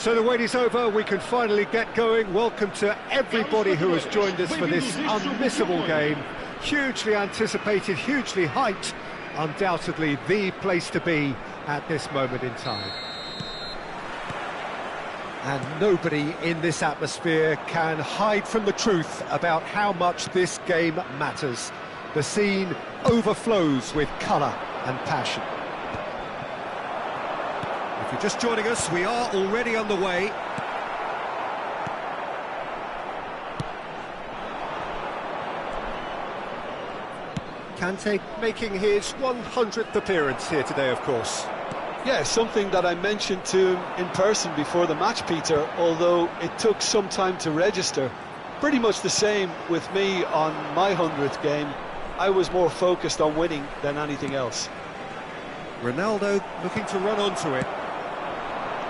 So the wait is over, we can finally get going. Welcome to everybody who has joined us for this unmissable game. Hugely anticipated, hugely hyped, undoubtedly the place to be at this moment in time. And nobody in this atmosphere can hide from the truth about how much this game matters. The scene overflows with colour and passion. If you're just joining us, we are already underway. Kante making his 100th appearance here today, of course. Yeah, something that I mentioned to him in person before the match, Peter, although it took some time to register. Pretty much the same with me on my 100th game. I was more focused on winning than anything else. Ronaldo looking to run onto it.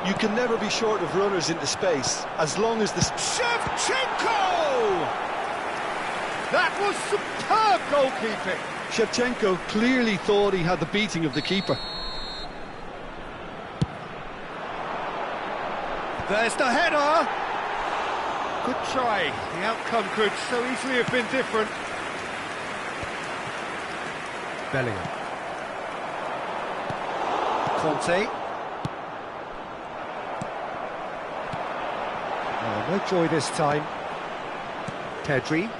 You can never be short of runners into space, as long as the... Shevchenko! That was superb goalkeeping. Shevchenko clearly thought he had the beating of the keeper. There's the header! Good try. The outcome could so easily have been different. Bellingham. Conte. Oh, no joy this time. Pedri.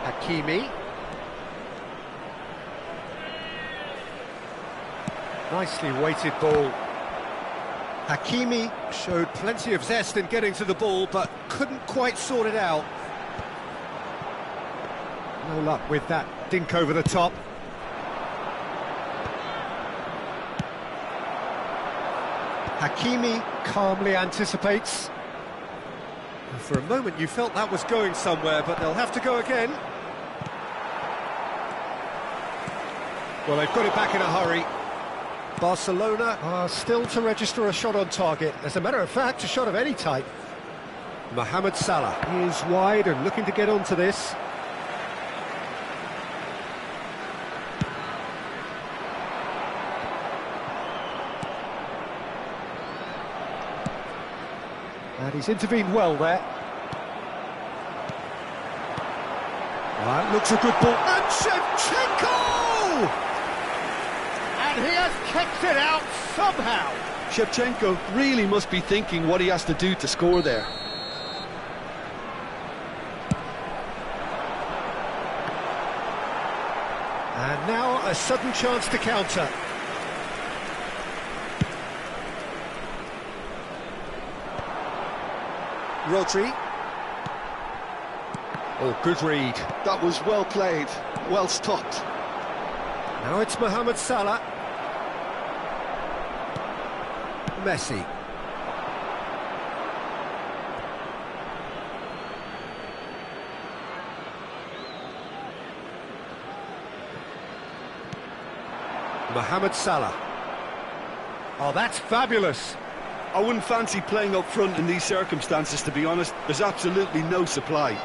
Hakimi. Nicely weighted ball. Hakimi showed plenty of zest in getting to the ball, but couldn't quite sort it out. No luck with that dink over the top. Hakimi calmly anticipates. And for a moment you felt that was going somewhere, but they'll have to go again. Well, they've got it back in a hurry. Barcelona are still to register a shot on target. As a matter of fact, a shot of any type. Mohamed Salah is wide and looking to get onto this. And he's intervened well there. That looks a good ball. And Shevchenko! And he has kept it out somehow. Shevchenko really must be thinking what he has to do to score there. And now a sudden chance to counter. Rodri. Oh, good read. That was well played, well stopped. Now it's Mohamed Salah. Messi. Mohamed Salah. Oh, that's fabulous. I wouldn't fancy playing up front in these circumstances, to be honest. There's absolutely no supply.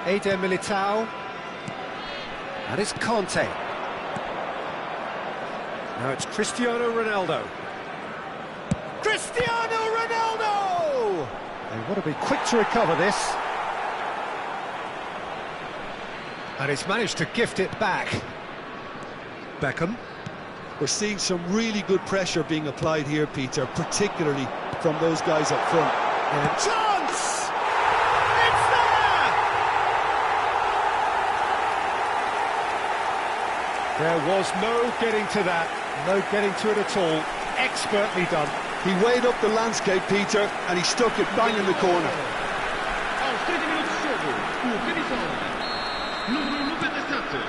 Eder Militao. And it's Conte. Now it's Cristiano Ronaldo. Cristiano Ronaldo! They want to be quick to recover this. And it's managed to gift it back. Beckham. We're seeing some really good pressure being applied here, Peter, particularly from those guys up front. And chance! It's there! There was no getting to that, no getting to it at all. Expertly done. He weighed up the landscape, Peter, and he stuck it bang in the corner.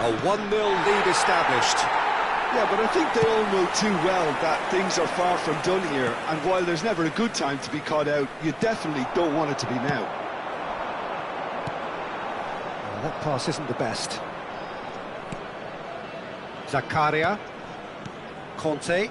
A 1-0 lead established. Yeah, but I think they all know too well that things are far from done here, and while there's never a good time to be caught out, you definitely don't want it to be now. Well, that pass isn't the best. Zakaria. Conte.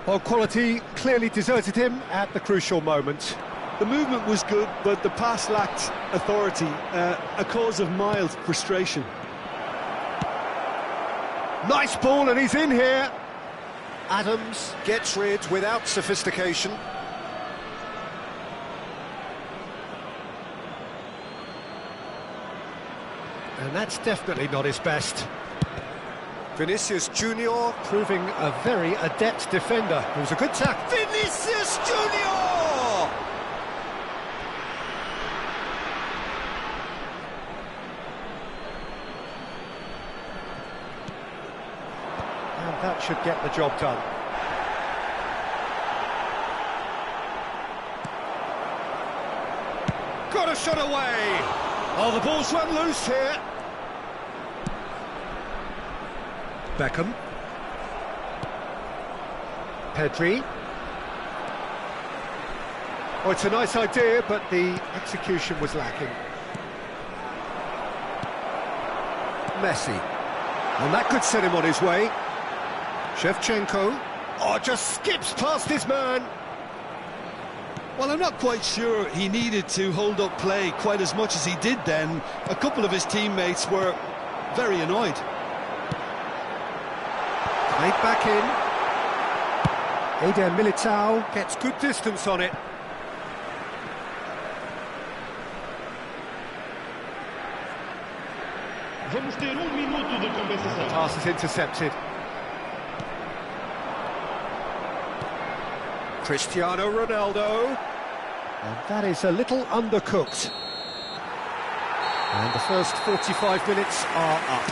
Well, quality clearly deserted him at the crucial moment. The movement was good, but the pass lacked authority, a cause of mild frustration. Nice ball, and he's in here. Adams gets rid without sophistication. And that's definitely not his best. Vinicius Junior proving a very adept defender. It was a good tackle. Vinicius Junior! And that should get the job done. Got a shot away! Oh, the ball's run loose here. Beckham. Pedri. Oh, it's a nice idea, but the execution was lacking. Messi. And that could set him on his way. Shevchenko. Oh, just skips past his man. Well, I'm not quite sure he needed to hold up play quite as much as he did then. A couple of his teammates were very annoyed. Played back in. Eder Militao gets good distance on it. The pass is intercepted. Cristiano Ronaldo. And that is a little undercooked. And the first 45 minutes are up.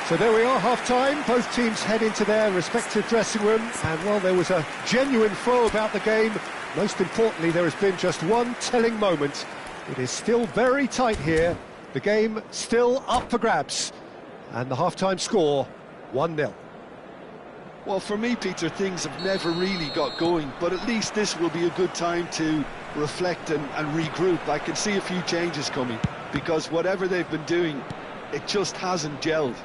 So there we are, half-time. Both teams head into their respective dressing rooms. And, well, there was a genuine flow about the game. Most importantly, there has been just one telling moment. It is still very tight here. The game still up for grabs. And the half-time score, 1-0. Well, for me, Peter, things have never really got going, but at least this will be a good time to reflect and regroup. I can see a few changes coming, because whatever they've been doing, it just hasn't gelled.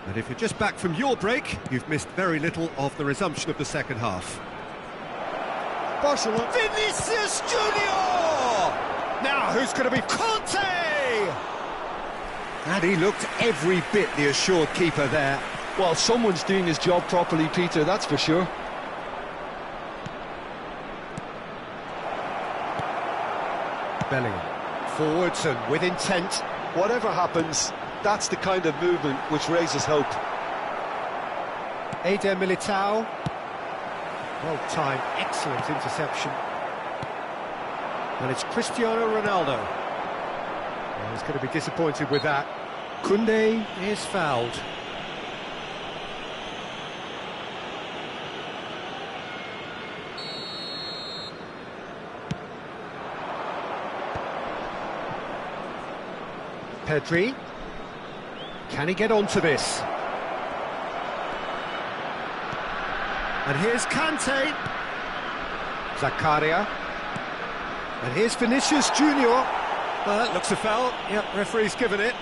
And if you're just back from your break, you've missed very little of the resumption of the second half. Barcelona. Vinicius Junior! Now, who's going to be Conte? And he looked every bit the assured keeper there. Well, someone's doing his job properly, Peter, that's for sure. Bellingham. Forwards and with intent. Whatever happens, that's the kind of movement which raises hope. Eder Militao. Well-timed, excellent interception. And it's Cristiano Ronaldo. Well, he's going to be disappointed with that. Koundé is fouled. Pedri. Can he get onto this? And here's Kante. Zakaria. And here's Vinicius Junior. Well, that looks a foul. Yep, referee's given it.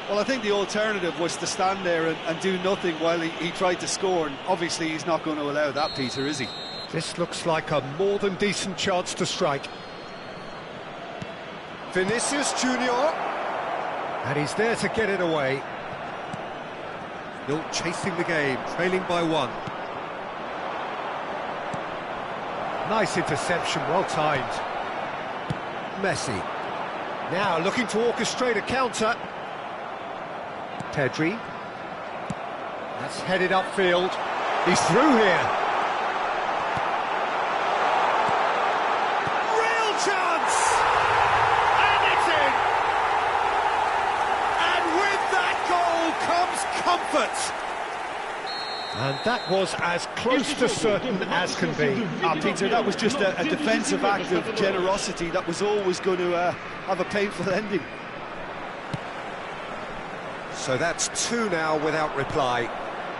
Well, I think the alternative was to stand there and do nothing while he tried to score, and obviously he's not going to allow that, Peter, is he? This looks like a more than decent chance to strike. Vinicius Junior. And he's there to get it away. Still chasing the game, trailing by one. Nice interception, well timed. Messi. Now looking to orchestrate a counter. Pedri. That's headed upfield. He's through here. Real chance! And it's in! And with that goal comes comfort. And that was as close to certain as can be. Peter, that was just a defensive act of generosity that was always going to have a painful ending. So that's two now without reply.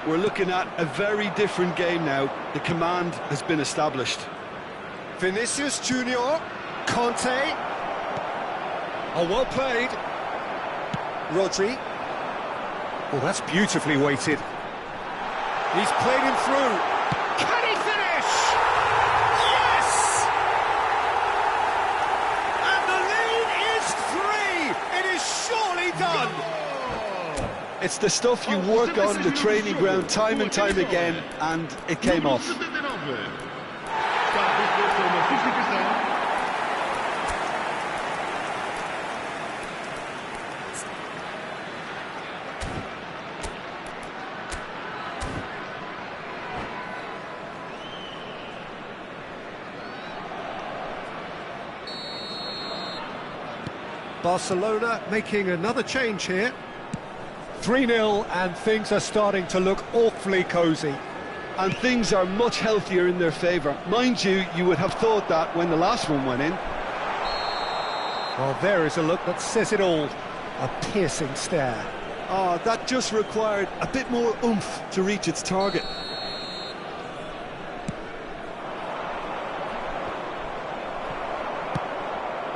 We're looking at a very different game now. The command has been established. Vinicius Junior, Conte. Oh, well played. Rodri. Oh, that's beautifully weighted. He's played him through. Can he finish? Yes! And the lead is 3. It is surely done. It's the stuff you work on the training ground time and time again, and it came off. Barcelona making another change here. 3-0 and things are starting to look awfully cosy. And things are much healthier in their favour. Mind you, you would have thought that when the last one went in. Well, there is a look that says it all. A piercing stare. Ah, that just required a bit more oomph to reach its target.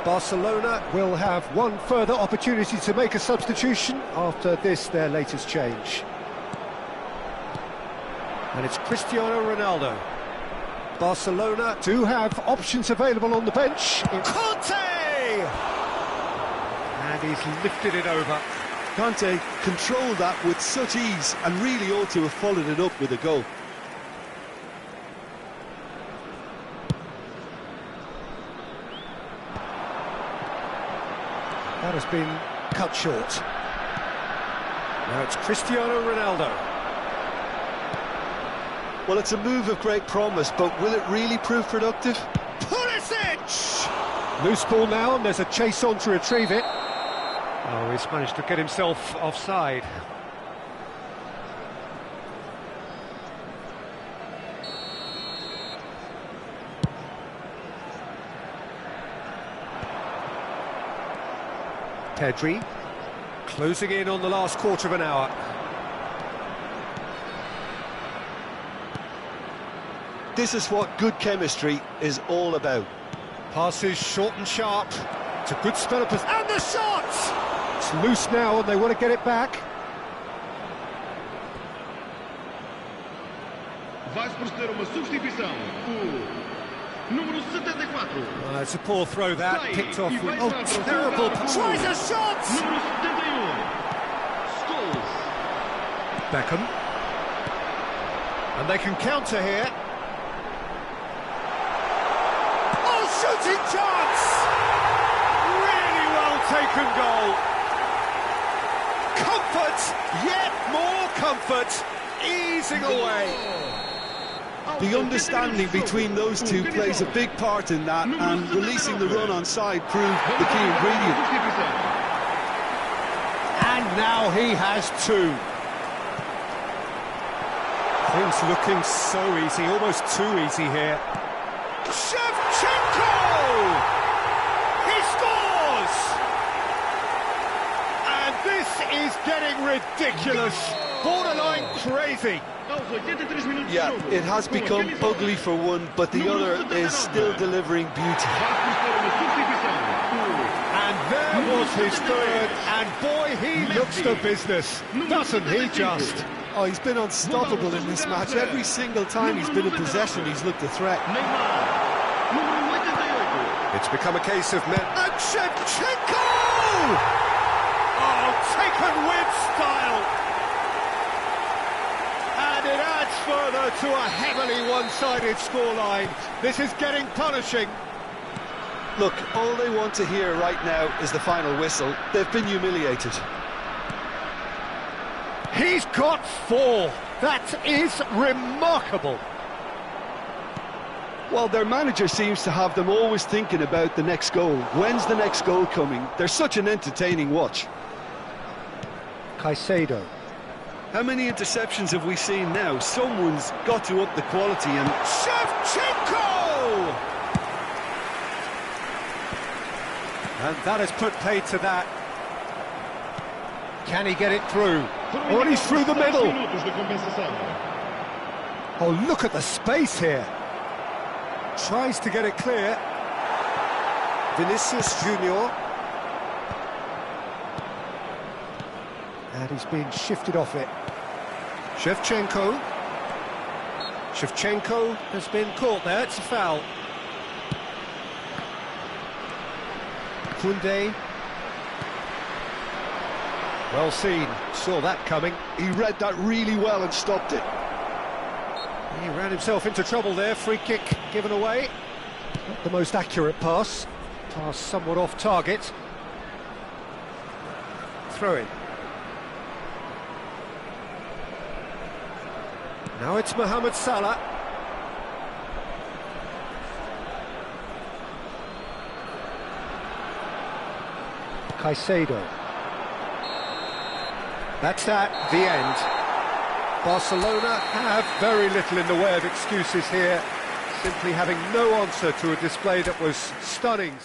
Barcelona will have one further opportunity to make a substitution after this, their latest change. And it's Cristiano Ronaldo. Barcelona do have options available on the bench. Conte! And he's lifted it over. Conte controlled that with such ease and really ought to have followed it up with a goal. That has been cut short. Now it's Cristiano Ronaldo. Well, it's a move of great promise, but will it really prove productive? Pulisic! Loose ball now, and there's a chase on to retrieve it. Oh, he's managed to get himself offside. Pedri, closing in on the last quarter of an hour. This is what good chemistry is all about. Passes short and sharp. It's a good spell of... And the shot! It's loose now and they want to get it back. Vai proceder uma substituição. Número 74. It's a poor throw that, picked off with... Oh, terrible... Tries a shot! Número 71. Scores. Beckham. And they can counter here. Oh, shooting chance! Really well taken goal. Comfort, yet more comfort, easing away. The understanding between those two plays a big part in that, and releasing the run on side proved the key ingredient. And now he has two. Things looking so easy, almost too easy here. Shevchenko! He scores! And this is getting ridiculous, borderline crazy. Yeah, it has become ugly for one, but the other is still delivering beauty. And there was his third, and boy, he looks the business, doesn't he just? Oh, he's been unstoppable in this match. Every single time he's been in possession, he's looked a threat. It's become a case of men. And Shevchenko! Oh, taken with style. And it adds further to a heavily one-sided scoreline. This is getting punishing. Look, all they want to hear right now is the final whistle. They've been humiliated. He's got four. That is remarkable. Well, their manager seems to have them always thinking about the next goal. When's the next goal coming? They're such an entertaining watch. Caicedo. How many interceptions have we seen now? Someone's got to up the quality and... Shevchenko! And that has put paid to that. Can he get it through? Oh, he's through the middle. Oh, look at the space here. Tries to get it clear. Vinicius Junior. And he's being shifted off it. Shevchenko. Shevchenko has been caught there, it's a foul. Koundé. Well seen, saw that coming. He read that really well and stopped it. He ran himself into trouble there, free kick given away. Not the most accurate pass, somewhat off target. Throw in. Now it's Mohamed Salah. Caicedo. That's that, the end. Barcelona have very little in the way of excuses here, simply having no answer to a display that was stunning.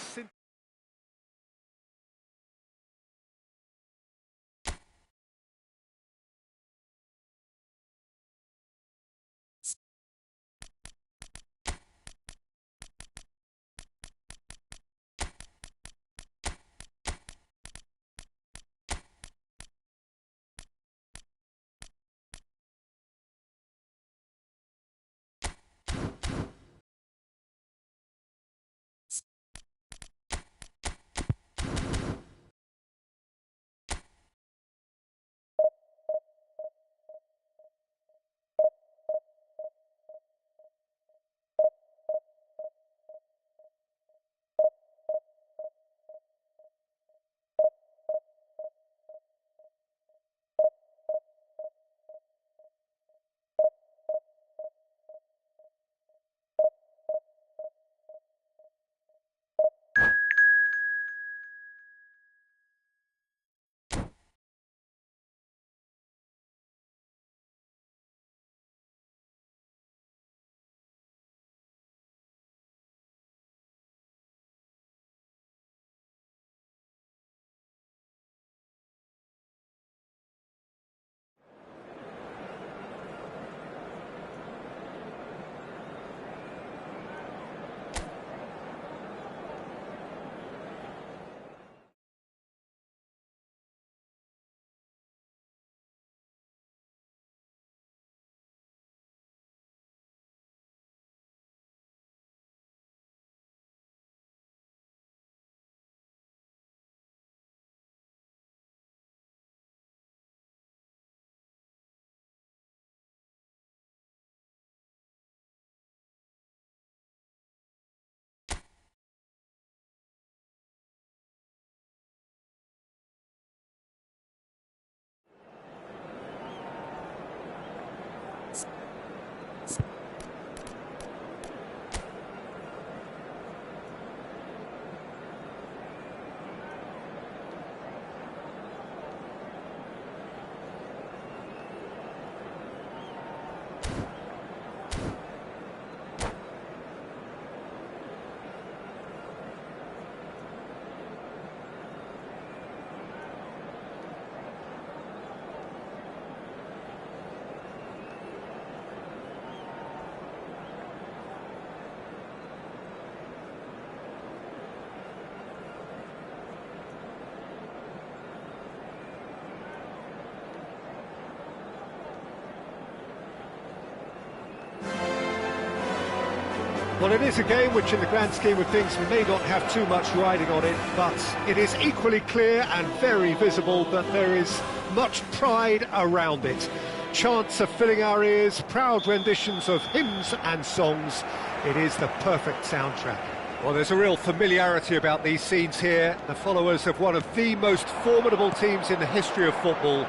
Well, it is a game which in the grand scheme of things may not have too much riding on it, but it is equally clear and very visible that there is much pride around it. Chants are filling our ears, proud renditions of hymns and songs. It is the perfect soundtrack. Well, there's a real familiarity about these scenes here. The followers of one of the most formidable teams in the history of football,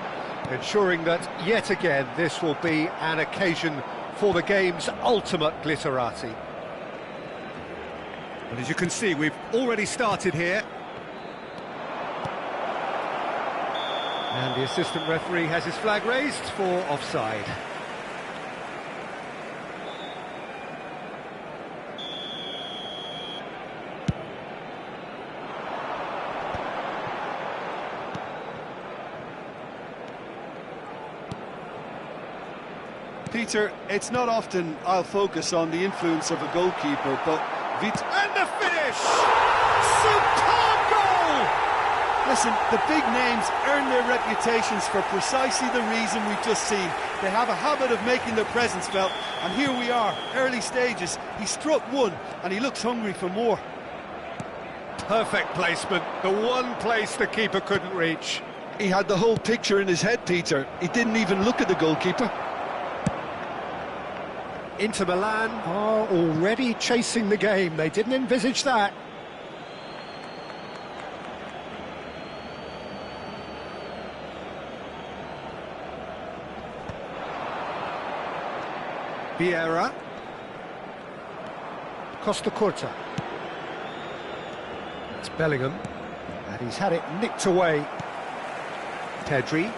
ensuring that yet again this will be an occasion for the game's ultimate glitterati. But as you can see, we've already started here. And the assistant referee has his flag raised for offside. Peter, it's not often I'll focus on the influence of a goalkeeper, but And the finish! Superb goal! Listen, the big names earn their reputations for precisely the reason we've just seen. They have a habit of making their presence felt, and here we are, early stages. He struck one, and he looks hungry for more. Perfect placement, the one place the keeper couldn't reach. He had the whole picture in his head, Peter. He didn't even look at the goalkeeper. Inter Milan are already chasing the game. They didn't envisage that. Vieira. Costa Curta. It's Bellingham. And he's had it nicked away. Pedri.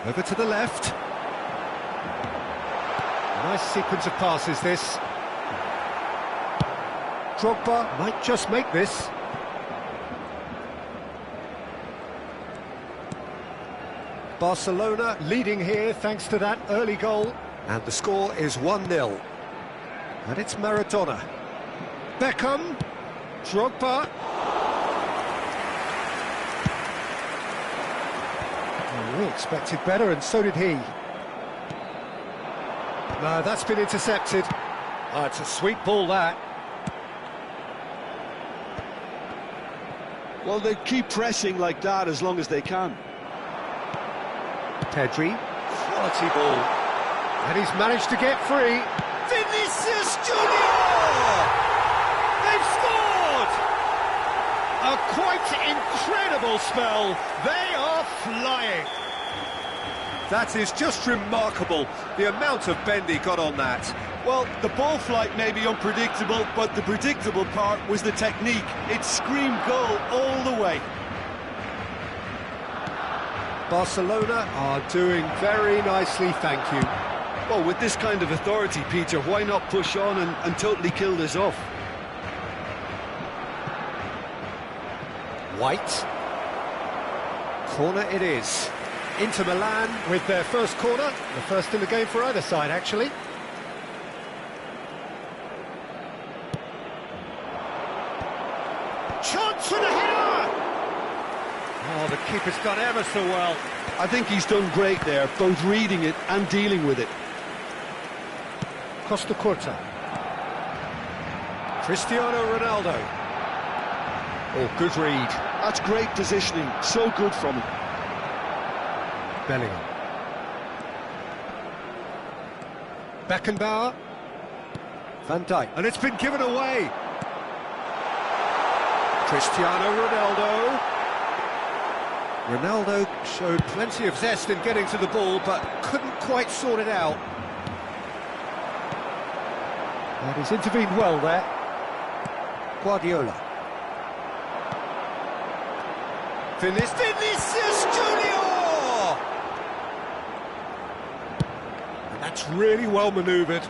Over to the left. Nice sequence of passes, this. Drogba might just make this. Barcelona leading here thanks to that early goal. And the score is 1-0. And it's Maradona. Beckham. Drogba. We expected better, and so did he. No, that's been intercepted. Oh, it's a sweet ball, that. Well, they keep pressing like that as long as they can. Pedri. Quality ball. And he's managed to get free. Vinicius Junior! They've scored! A quite incredible spell. They are flying. That is just remarkable, the amount of bend he got on that. Well, the ball flight may be unpredictable, but the predictable part was the technique. It screamed goal all the way. Barcelona are doing very nicely, thank you. Well, with this kind of authority, Peter, why not push on and totally kill this off? White. Corner it is. Inter Milan with their first corner, the first in the game for either side, actually. Chance for the header! Oh, the keeper's done ever so well. I think he's done great there, both reading it and dealing with it. Costa Curta. Cristiano Ronaldo. Oh, good read. That's great positioning, so good from him. Bellingham. Beckenbauer. Van Dijk. And it's been given away. Cristiano Ronaldo. Ronaldo showed plenty of zest in getting to the ball, but couldn't quite sort it out. And he's intervened well there. Guardiola. Vinicius Junior! And that's really well manoeuvred.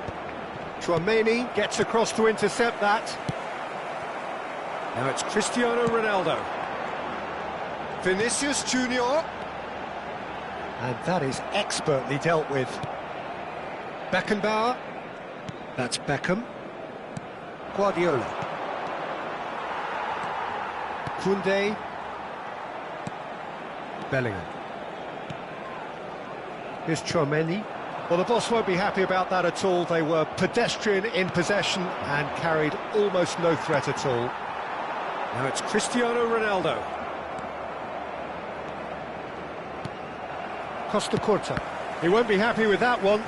Tchouaméni gets across to intercept that. Now it's Cristiano Ronaldo. Vinicius Junior. And that is expertly dealt with. Beckenbauer. That's Beckham. Guardiola. Koundé. Bellingham. Here's Tchouaméni. Well, the boss won't be happy about that at all. They were pedestrian in possession and carried almost no threat at all. Now it's Cristiano Ronaldo. Costa Curta. He won't be happy with that one.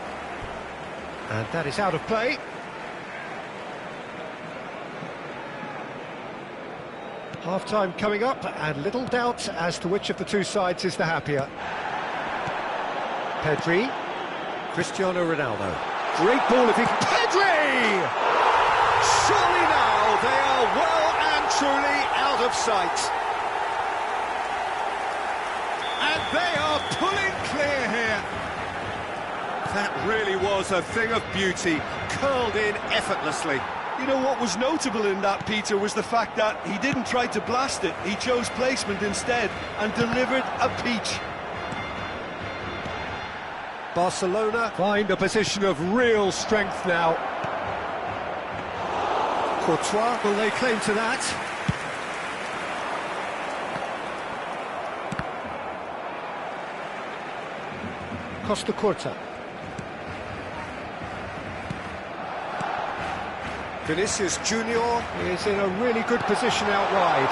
And that is out of play. Half-time coming up, and little doubt as to which of the two sides is the happier. Pedri. Cristiano Ronaldo. Great ball if he can... Pedri! Surely now they are well and truly out of sight. And they are pulling clear here. That really was a thing of beauty, curled in effortlessly. You know what was notable in that, Peter, was the fact that he didn't try to blast it. He chose placement instead and delivered a peach. Barcelona find a position of real strength now. Courtois, will they claim to that? Costa Curta. Vinicius Junior is in a really good position out wide.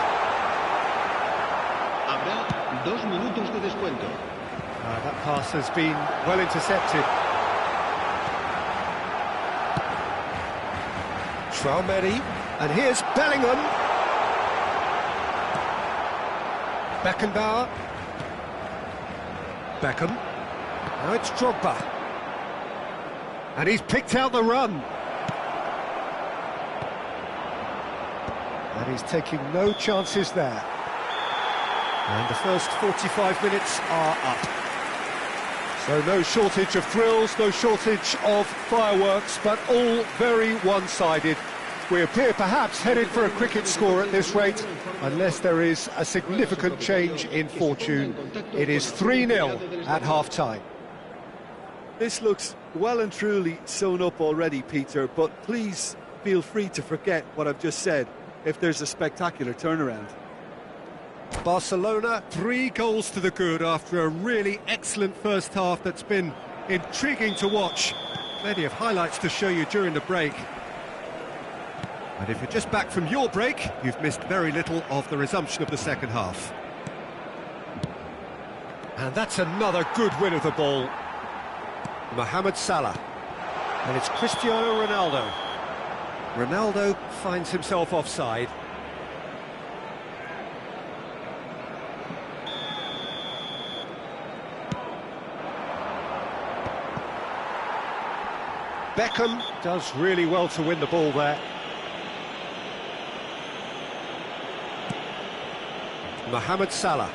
Abel 2 minutos de descuento. That pass has been well intercepted. Traumeri, and here's Bellingham. Beckenbauer. Beckham. Now it's Drogba. And he's picked out the run. And he's taking no chances there. And the first 45 minutes are up. So no shortage of thrills, no shortage of fireworks, but all very one-sided. We appear perhaps headed for a cricket score at this rate, unless there is a significant change in fortune. It is 3-0 at half-time. This looks well and truly sewn up already, Peter, but please feel free to forget what I've just said if there's a spectacular turnaround. Barcelona, 3 goals to the good after a really excellent first half that's been intriguing to watch. Plenty of highlights to show you during the break. And if you're just back from your break, you've missed very little of the resumption of the second half. And that's another good win of the ball. Mohamed Salah. And it's Cristiano Ronaldo. Ronaldo finds himself offside. Beckham does really well to win the ball there. Mohamed Salah.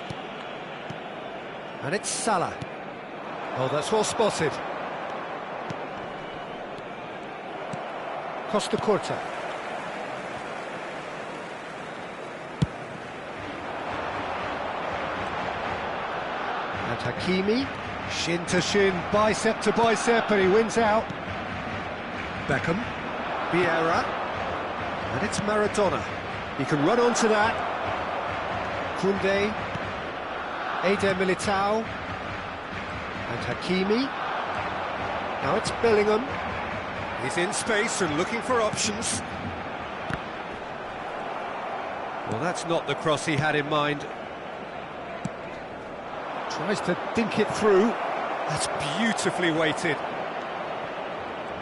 And it's Salah. Oh, that's well spotted. Costa Curta. And Hakimi. Shin to shin, bicep to bicep, and he wins out. Beckham, Vieira, and it's Maradona. He can run onto that. Koundé, Eder Militao, and Hakimi. Now it's Bellingham. He's in space and looking for options. Well, that's not the cross he had in mind. Tries to dink it through. That's beautifully weighted.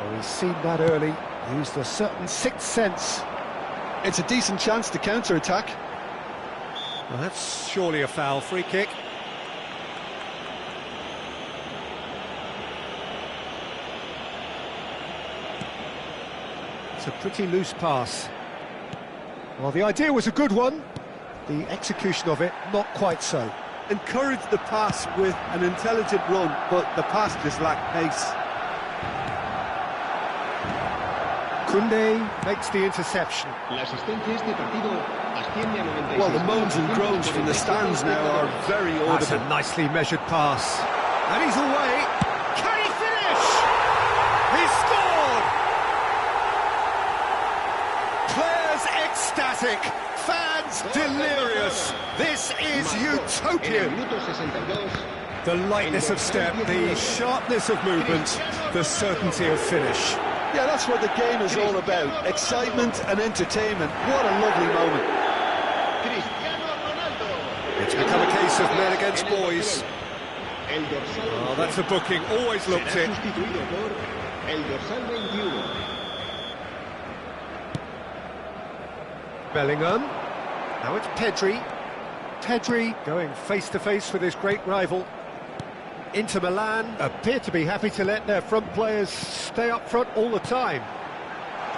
Oh, he's seen that early, used a certain sixth sense. It's a decent chance to counter-attack. Well, that's surely a foul. Free kick. It's a pretty loose pass. Well, the idea was a good one. The execution of it, not quite so. Encouraged the pass with an intelligent run, but the pass just lacked pace. Koundé makes the interception. Well, the moans and groans from the stands now are very audible. That's a nicely measured pass. And he's away. Can he finish? He scored! Players ecstatic. Fans delirious. This is utopian. The lightness of step, the sharpness of movement, the certainty of finish. Yeah, that's what the game is all about. Excitement and entertainment. What a lovely moment. It's become a case of men against boys. Oh, that's a booking. Always looked it. Bellingham. Now it's Pedri. Pedri going face-to-face with his great rival. Inter Milan appear to be happy to let their front players stay up front all the time.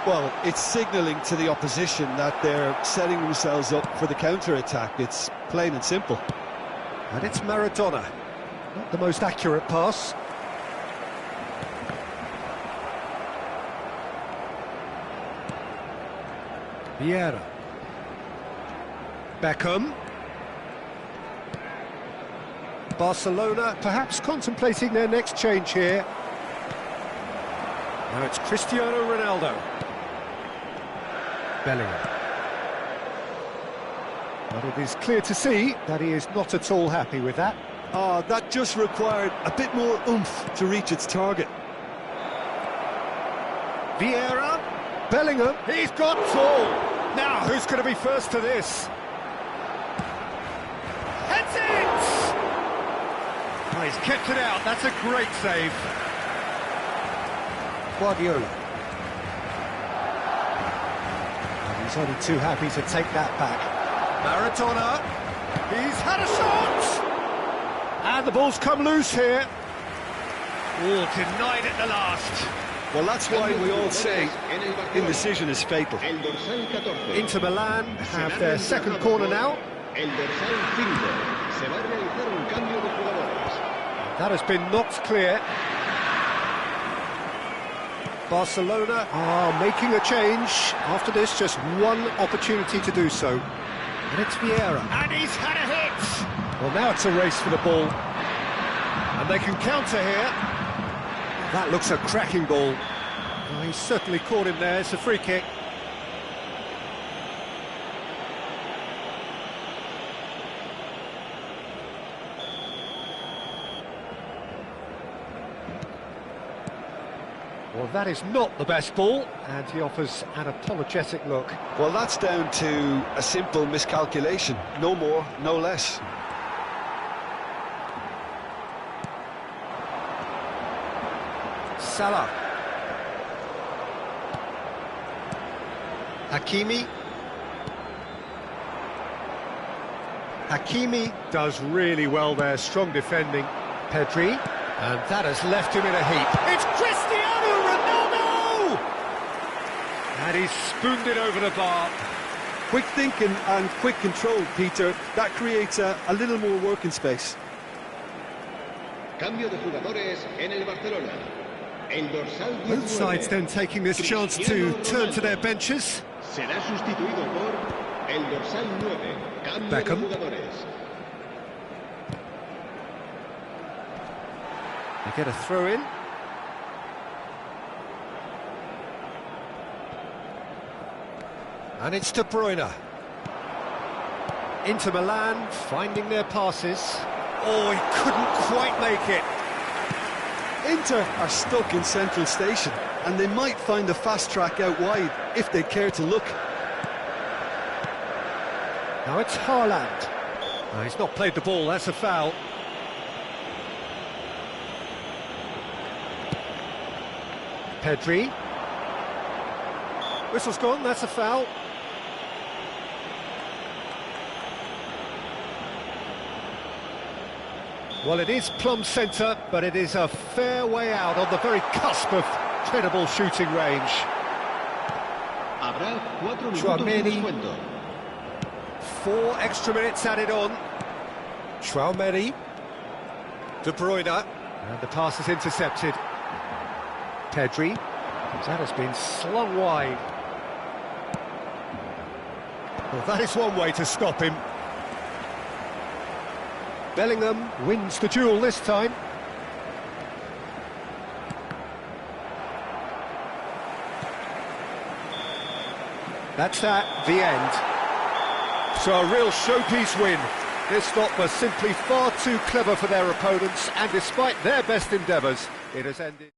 Well, it's signalling to the opposition that they're setting themselves up for the counter-attack. It's plain and simple. And it's Maradona. Not the most accurate pass. Vieira. Beckham. Barcelona perhaps contemplating their next change here. Now it's Cristiano Ronaldo. Bellingham. But it is clear to see that he is not at all happy with that. Oh, that just required a bit more oomph to reach its target. Vieira. Bellingham. He's got full. Now, who's going to be first to this? Heads it! he's kept it out. That's a great save. Guardiola. And he's only too happy to take that back. Maradona. He's had a shot! And the ball's come loose here. Oh, denied at the last. Well, that's why we all say indecision is fatal. Inter Milan have their second corner now. That has been knocked clear. Barcelona are making a change. After this, just one opportunity to do so. And it's Vieira. And he's had a hit! Well, now it's a race for the ball. And they can counter here. That looks a cracking ball. Oh, he's certainly caught him there. It's a free kick. Well, that is not the best ball, and he offers an apologetic look. Well, that's down to a simple miscalculation. No more, no less. Salah. Hakimi. Hakimi does really well there, strong defending. Pedri, and that has left him in a heap. It's Cristiano Ronaldo! And he's spooned it over the bar. Quick thinking and quick control, Peter. That creates a little more working space. Cambio de jugadores en el Barcelona. El dorsal Both sides then taking this chance to turn to their benches. Será sustituido por el dorsal 9. Cambio Beckham. de jugadores. They get a throw in. And it's De Bruyne. Inter Milan finding their passes. Oh, he couldn't quite make it. Inter are stuck in central station, and they might find a fast track out wide if they care to look. Now it's Haaland. No, he's not played the ball, that's a foul. Pedri. Whistle's gone, that's a foul. Well, it is plumb centre, but it is a fair way out on the very cusp of credible shooting range. Habrá 4 minutos de Tchouaméni. descuento. 4 extra minutes added on. Tchouaméni. De Bruyne. And the pass is intercepted. Pedri. That has been slung wide. Well, that is one way to stop him. Bellingham wins the duel this time. That's that, the end. So a real showpiece win. This lot was simply far too clever for their opponents, and despite their best endeavours, it has ended...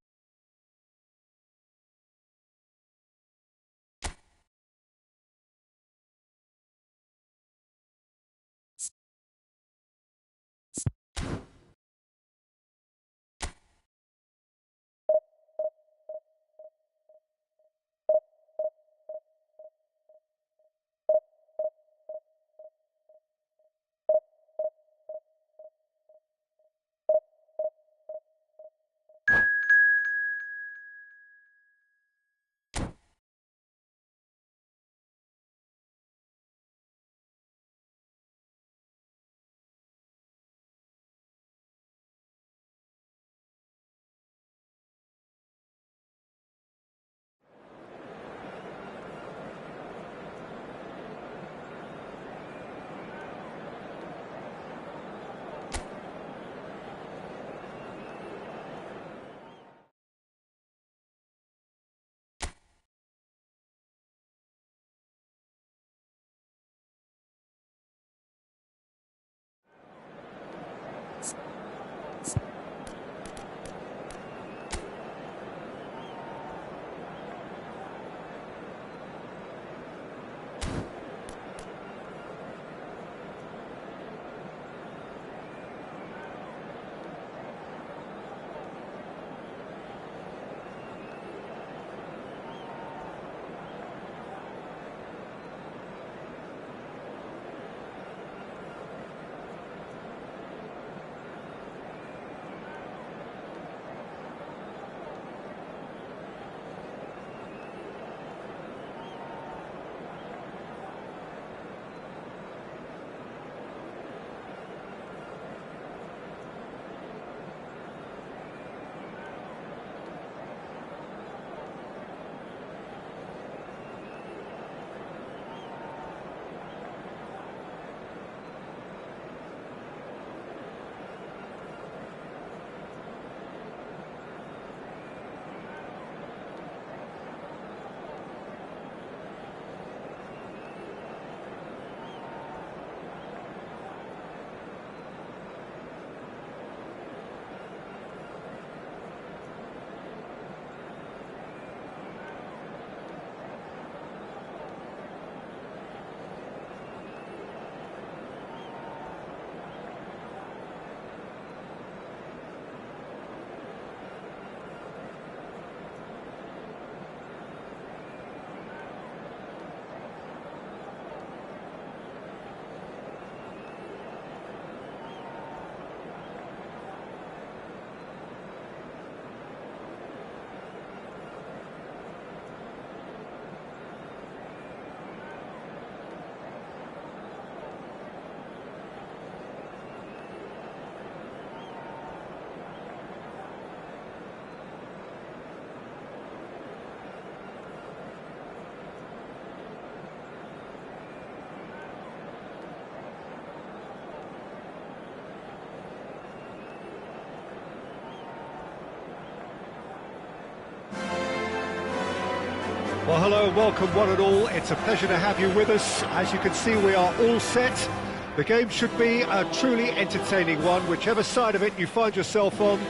Well, hello and welcome one and all. It's a pleasure to have you with us. As you can see, we are all set. The game should be a truly entertaining one, whichever side of it you find yourself on.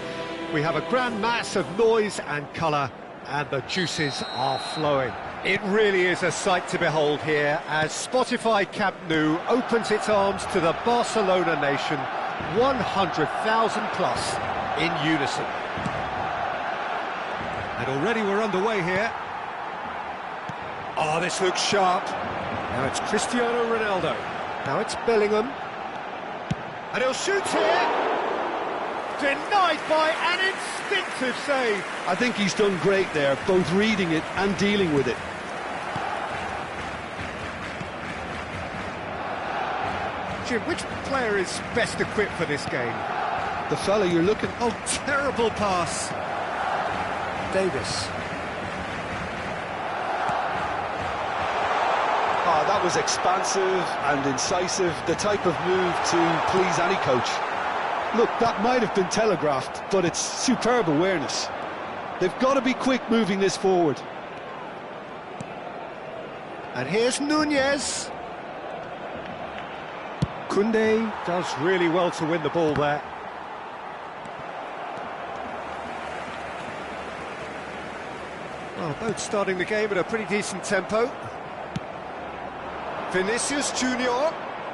We have a grand mass of noise and colour, and the juices are flowing. It really is a sight to behold here as Spotify Camp Nou opens its arms to the Barcelona nation, 100,000 plus in unison. And already we're underway here. Oh, this looks sharp. Now it's Cristiano Ronaldo. Now it's Bellingham. And he'll shoot here. Denied by an instinctive save. I think he's done great there, both reading it and dealing with it. Jim, which player is best equipped for this game? The fella you're looking... Oh, terrible pass. Davis. Oh, that was expansive and incisive, the type of move to please any coach. Look, that might have been telegraphed, but it's superb awareness. They've got to be quick moving this forward. And here's Nunez. Koundé does really well to win the ball there. Well, both starting the game at a pretty decent tempo. Vinicius Junior.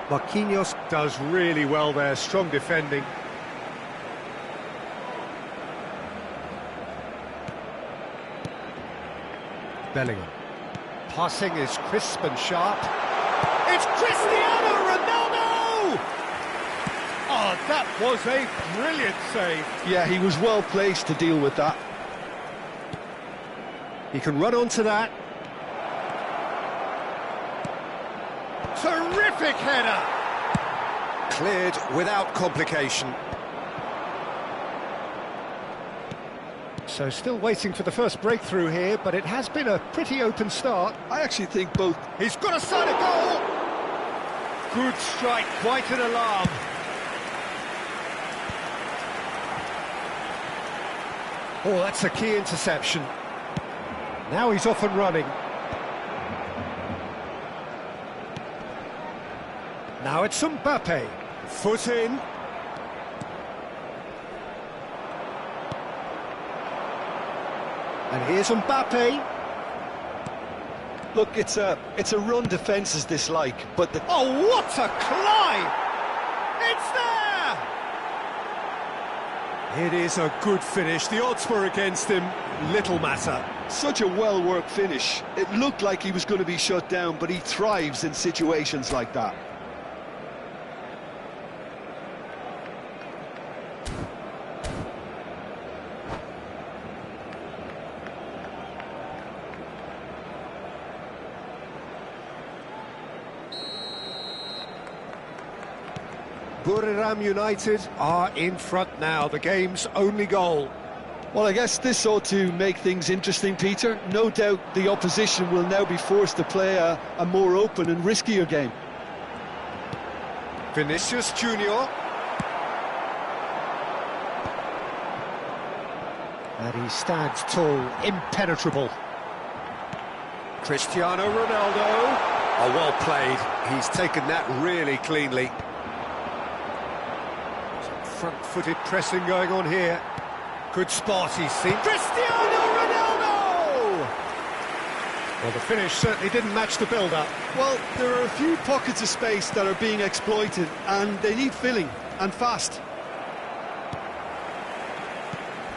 Marquinhos does really well there, strong defending. Bellingham. Passing is crisp and sharp. It's Cristiano Ronaldo! Oh, that was a brilliant save. Yeah, he was well placed to deal with that. He can run onto that. Terrific header! Cleared without complication. So still waiting for the first breakthrough here, but it has been a pretty open start. I actually think both... He's got a side of goal! Good strike, quite an alarm. Oh, that's a key interception. Now he's off and running. Now it's Mbappe. Foot in. And here's Mbappe. Look, it's a run defences dislike, but the... Oh, what a climb! It's there! It is a good finish. The odds were against him. Little matter. Such a well-worked finish. It looked like he was going to be shut down, but he thrives in situations like that. Buriram United are in front now, the game's only goal. Well, I guess this ought to make things interesting, Peter. No doubt the opposition will now be forced to play a more open and riskier game. Vinicius Junior. And he stands tall, impenetrable. Cristiano Ronaldo. Oh, well played. He's taken that really cleanly. Front-footed pressing going on here. Good spot, he's seen. Cristiano Ronaldo! Well, the finish certainly didn't match the build-up. Well, there are a few pockets of space that are being exploited, and they need filling, and fast.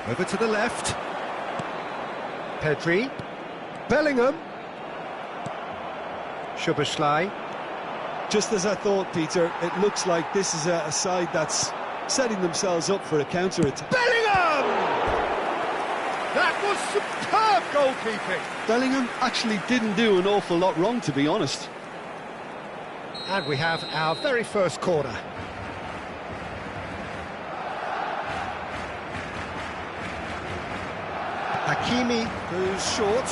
Over to the left. Pedri. Bellingham. Szoboszlai. Just as I thought, Peter, it looks like this is a side that's setting themselves up for a counter-attack. Bellingham! That was superb goalkeeping. Bellingham actually didn't do an awful lot wrong, to be honest. And we have our very first corner. Hakimi goes short.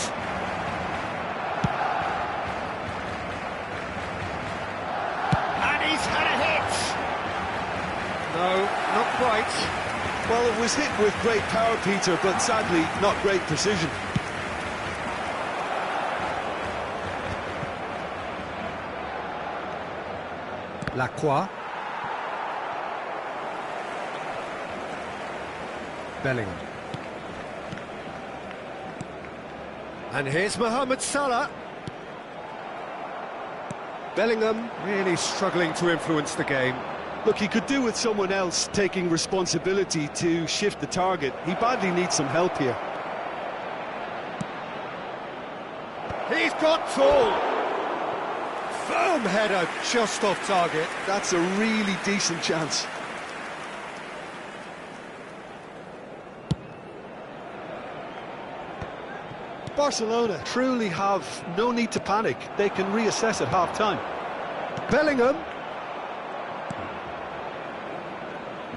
And he's had a hit. No, not quite. Well, it was hit with great power, Peter, but sadly not great precision. Lacroix. Bellingham. And here's Mohamed Salah. Bellingham really struggling to influence the game. Look, he could do with someone else taking responsibility to shift the target. He badly needs some help here. He's got tall. Firm header just off target. That's a really decent chance. Barcelona truly have no need to panic. They can reassess at half-time. Bellingham.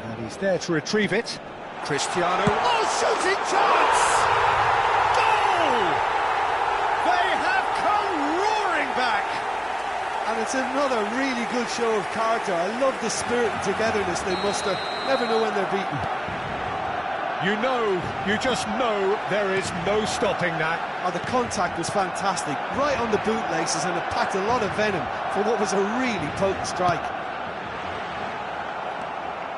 And he's there to retrieve it. Cristiano. Oh, shooting chance! Goal! They have come roaring back. And it's another really good show of character. I love the spirit and togetherness they muster. Never know when they're beaten. You just know there is no stopping that. Oh, the contact was fantastic, right on the bootlaces, and it packed a lot of venom for what was a really potent strike.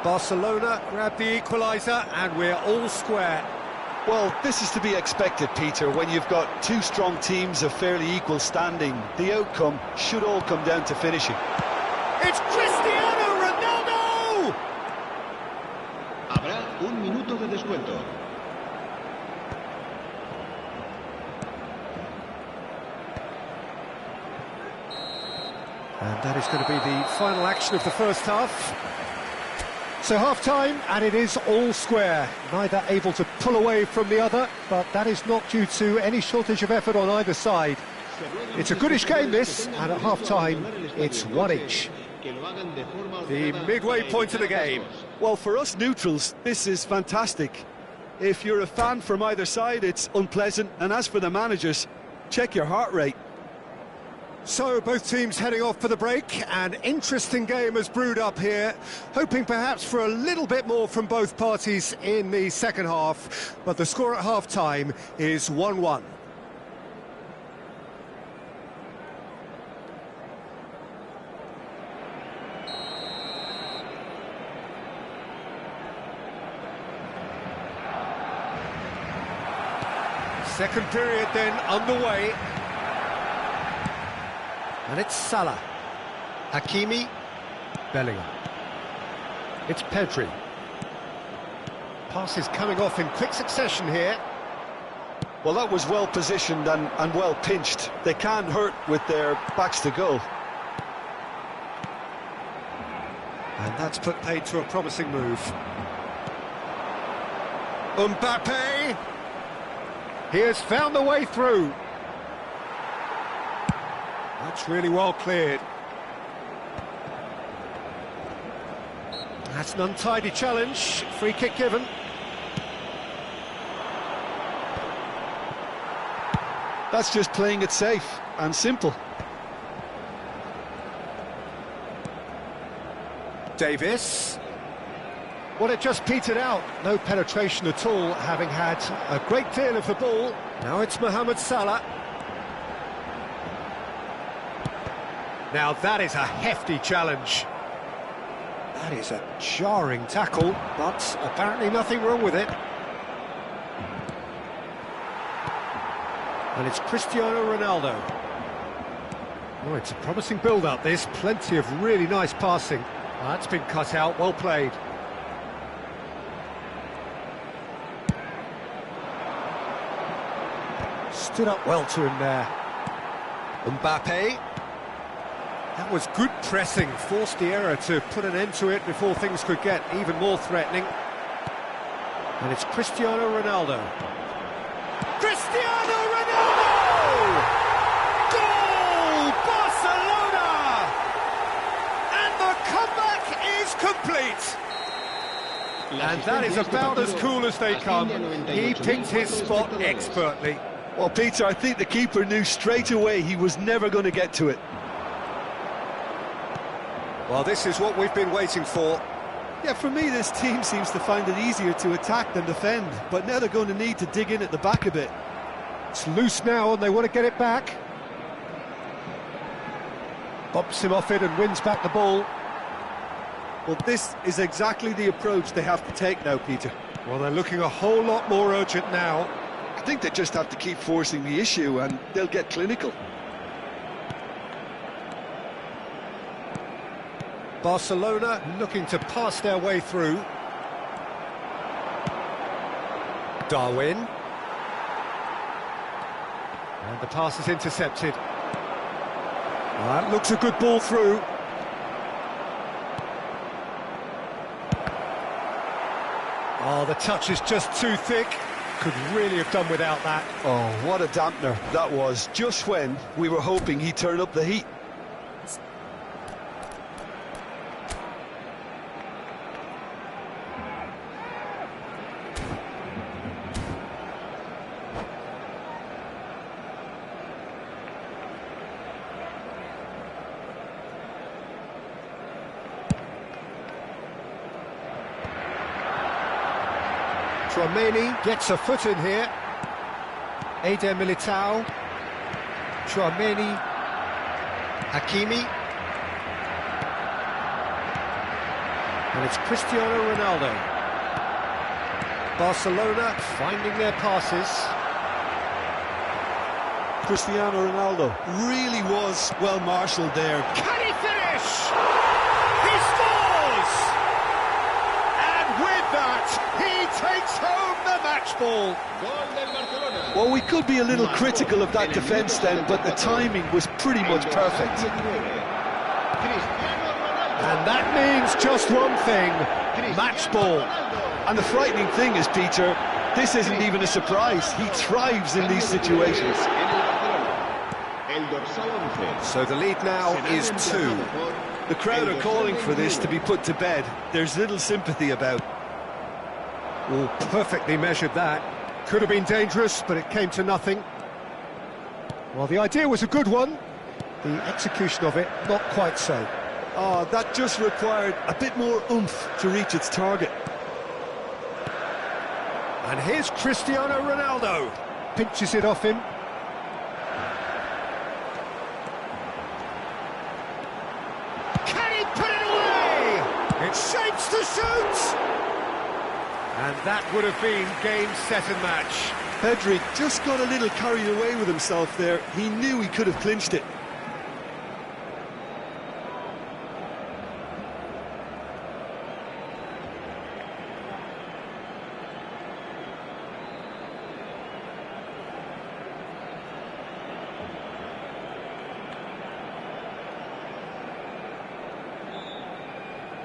Barcelona grabbed the equaliser, and we're all square. Well, this is to be expected, Peter, when you've got two strong teams of fairly equal standing. The outcome should all come down to finishing. It's Cristiano Ronaldo! Habrá un minuto de descuento. And that is going to be the final action of the first half. So half-time, and it is all square. Neither able to pull away from the other, but that is not due to any shortage of effort on either side. It's a goodish game, this, and at half-time, it's one each. The midway point of the game. Well, for us neutrals, this is fantastic. If you're a fan from either side, it's unpleasant. And as for the managers, check your heart rate. So both teams heading off for the break. An interesting game has brewed up here, hoping perhaps for a little bit more from both parties in the second half, but the score at half-time is 1-1. Second period then underway. And it's Salah. Hakimi. Bellingham. It's Pedri. Passes coming off in quick succession here. Well, that was well positioned and well pinched. They can't hurt with their backs to goal. And that's put paid to a promising move. Mbappe. He has found the way through. That's really well cleared. That's an untidy challenge. Free kick given. That's just playing it safe and simple. Davis. Well, it just petered out. No penetration at all, having had a great deal of the ball. Now it's Mohamed Salah. Now that is a hefty challenge. That is a jarring tackle, but apparently nothing wrong with it. And it's Cristiano Ronaldo. Oh, it's a promising build-up, this. Plenty of really nice passing. That's been cut out, well played. Stood up well to him there. Mbappe. That was good pressing, forced the error to put an end to it before things could get even more threatening. And it's Cristiano Ronaldo. Cristiano Ronaldo! Goal! Barcelona! And the comeback is complete. And that is about as cool as they come. He picked his spot expertly. Well, Peter, I think the keeper knew straight away he was never going to get to it. Well, this is what we've been waiting for. Yeah, for me, this team seems to find it easier to attack than defend, but now they're going to need to dig in at the back a bit. It's loose now, and they want to get it back. Bumps him off it and wins back the ball. Well, this is exactly the approach they have to take now, Peter. Well, they're looking a whole lot more urgent now. I think they just have to keep forcing the issue and they'll get clinical. Barcelona looking to pass their way through. Darwin. And the pass is intercepted. That looks a good ball through. Oh, the touch is just too thick. Could really have done without that. Oh, what a dampener that was, just when we were hoping he'd turn up the heat. Tchouaméni gets a foot in here. Eder Militao. Tchouaméni. Hakimi. And it's Cristiano Ronaldo. Barcelona finding their passes. Cristiano Ronaldo really was well marshalled there. Can he finish? He scores! And with that, he takes home the match ball. Well, we could be a little critical of that defence then, but the timing was pretty much perfect. And that means just one thing, match ball. And the frightening thing is, Peter, this isn't even a surprise. He thrives in these situations. So the lead now is 2. The crowd are calling for this to be put to bed. There's little sympathy about. Oh, perfectly measured that. Could have been dangerous, but it came to nothing. Well, the idea was a good one. The execution of it, not quite so. Oh, that just required a bit more oomph to reach its target. And here's Cristiano Ronaldo. Pinches it off him. Can he put it away? It shapes to shoot! And that would have been game, set and match. Pedri just got a little carried away with himself there. He knew he could have clinched it.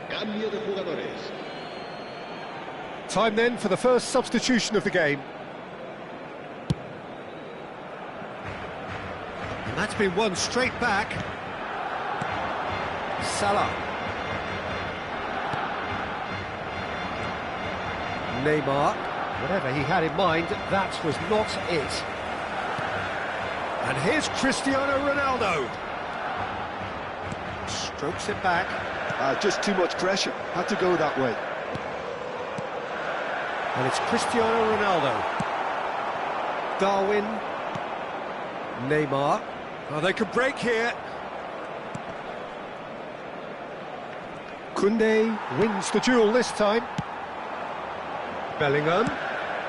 Cambio de jugadores. Time then for the first substitution of the game. And that's been won straight back. Salah. Neymar. Whatever he had in mind, that was not it. And here's Cristiano Ronaldo. Strokes it back. Just too much pressure. Had to go that way. And it's Cristiano Ronaldo. Darwin. Neymar. Oh, they could break here. Koundé wins the duel this time. Bellingham.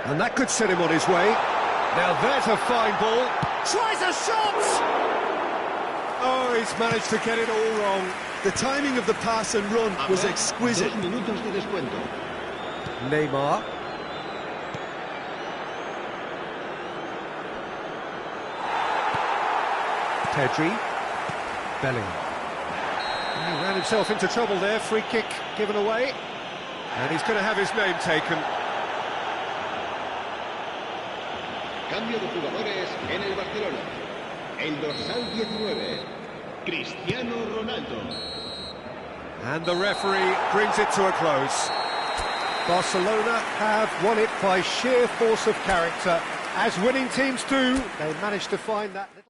And that could set him on his way. Now there's a fine ball. Tries a shot! Oh, he's managed to get it all wrong. The timing of the pass and run was exquisite. 2 minutos de descuento. Neymar. Pedri. Bellingham. He ran himself into trouble there. Free kick given away. And he's going to have his name taken. Cambio de jugadores en el Barcelona. El dorsal 19, Cristiano Ronaldo. And the referee brings it to a close. Barcelona have won it by sheer force of character. As winning teams do, they managed to find that little...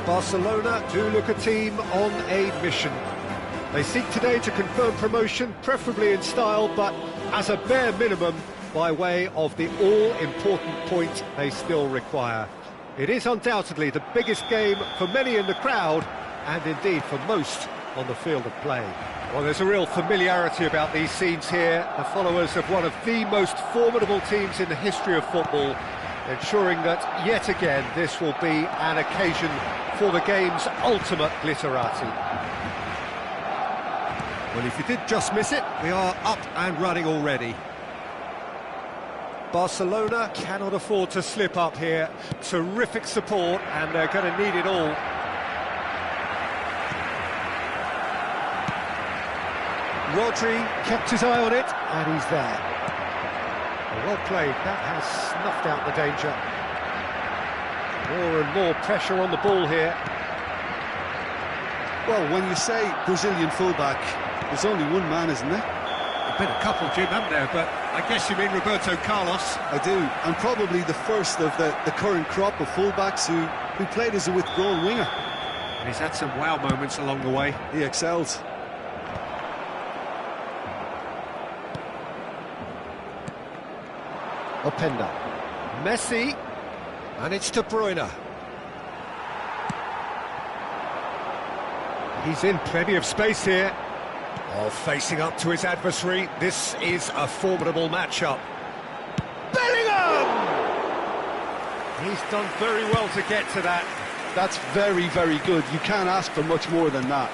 Barcelona do look a team on a mission. They seek today to confirm promotion, preferably in style, but as a bare minimum, by way of the all-important point they still require. It is undoubtedly the biggest game for many in the crowd, and indeed for most on the field of play. Well, there's a real familiarity about these scenes here, the followers of one of the most formidable teams in the history of football, ensuring that, yet again, this will be an occasion for the game's ultimate glitterati. Well, if you did just miss it, we are up and running already. Barcelona cannot afford to slip up here. Terrific support, and they're going to need it all. Rodri kept his eye on it, and he's there. Well played, that has snuffed out the danger. More and more pressure on the ball here. Well, when you say Brazilian fullback, there's only one man, isn't there? There've been a couple, Jim, haven't there? But I guess you mean Roberto Carlos. I do, and probably the first of the current crop of fullbacks who played as a withdrawn winger. And he's had some wow moments along the way. He excels. Openda. Messi. And it's De Bruyne. He's in plenty of space here. Oh, facing up to his adversary. This is a formidable matchup. Bellingham! He's done very well to get to that. That's very, very good. You can't ask for much more than that.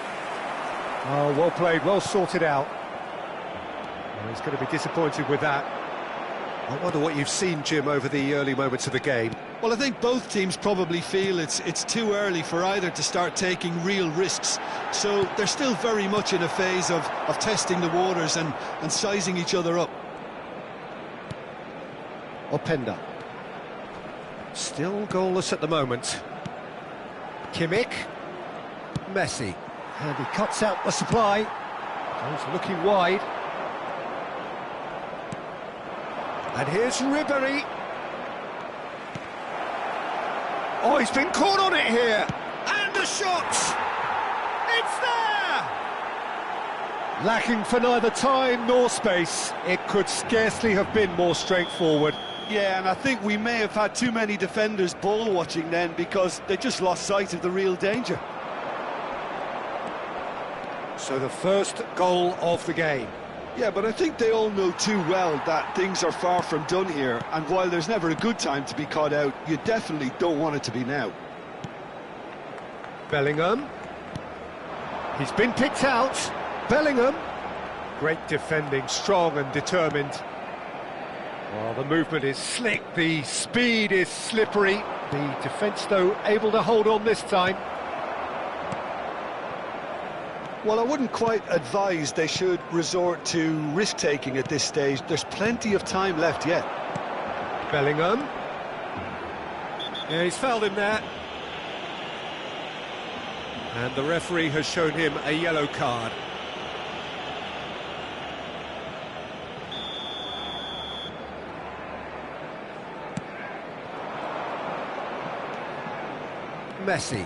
Oh, well played, well sorted out. Well, he's going to be disappointed with that. I wonder what you've seen, Jim, over the early moments of the game. Well, I think both teams probably feel it's too early for either to start taking real risks. So they're still very much in a phase of testing the waters and sizing each other up. Openda. Still goalless at the moment. Kimmich. Messi. And he cuts out the supply. He's looking wide. And here's Ribéry. Oh, he's been caught on it here. And the shot! It's there! Lacking for neither time nor space. It could scarcely have been more straightforward. Yeah, and I think we may have had too many defenders ball watching then because they just lost sight of the real danger. So the first goal of the game. Yeah, but I think they all know too well that things are far from done here, and while there's never a good time to be caught out, you definitely don't want it to be now. Bellingham. He's been picked out. Bellingham. Great defending, strong and determined. Well, the movement is slick, the speed is slippery. The defence, though, able to hold on this time. Well, I wouldn't quite advise they should resort to risk-taking at this stage. There's plenty of time left yet. Bellingham. Yeah, he's fouled him there. And the referee has shown him a yellow card. Messi.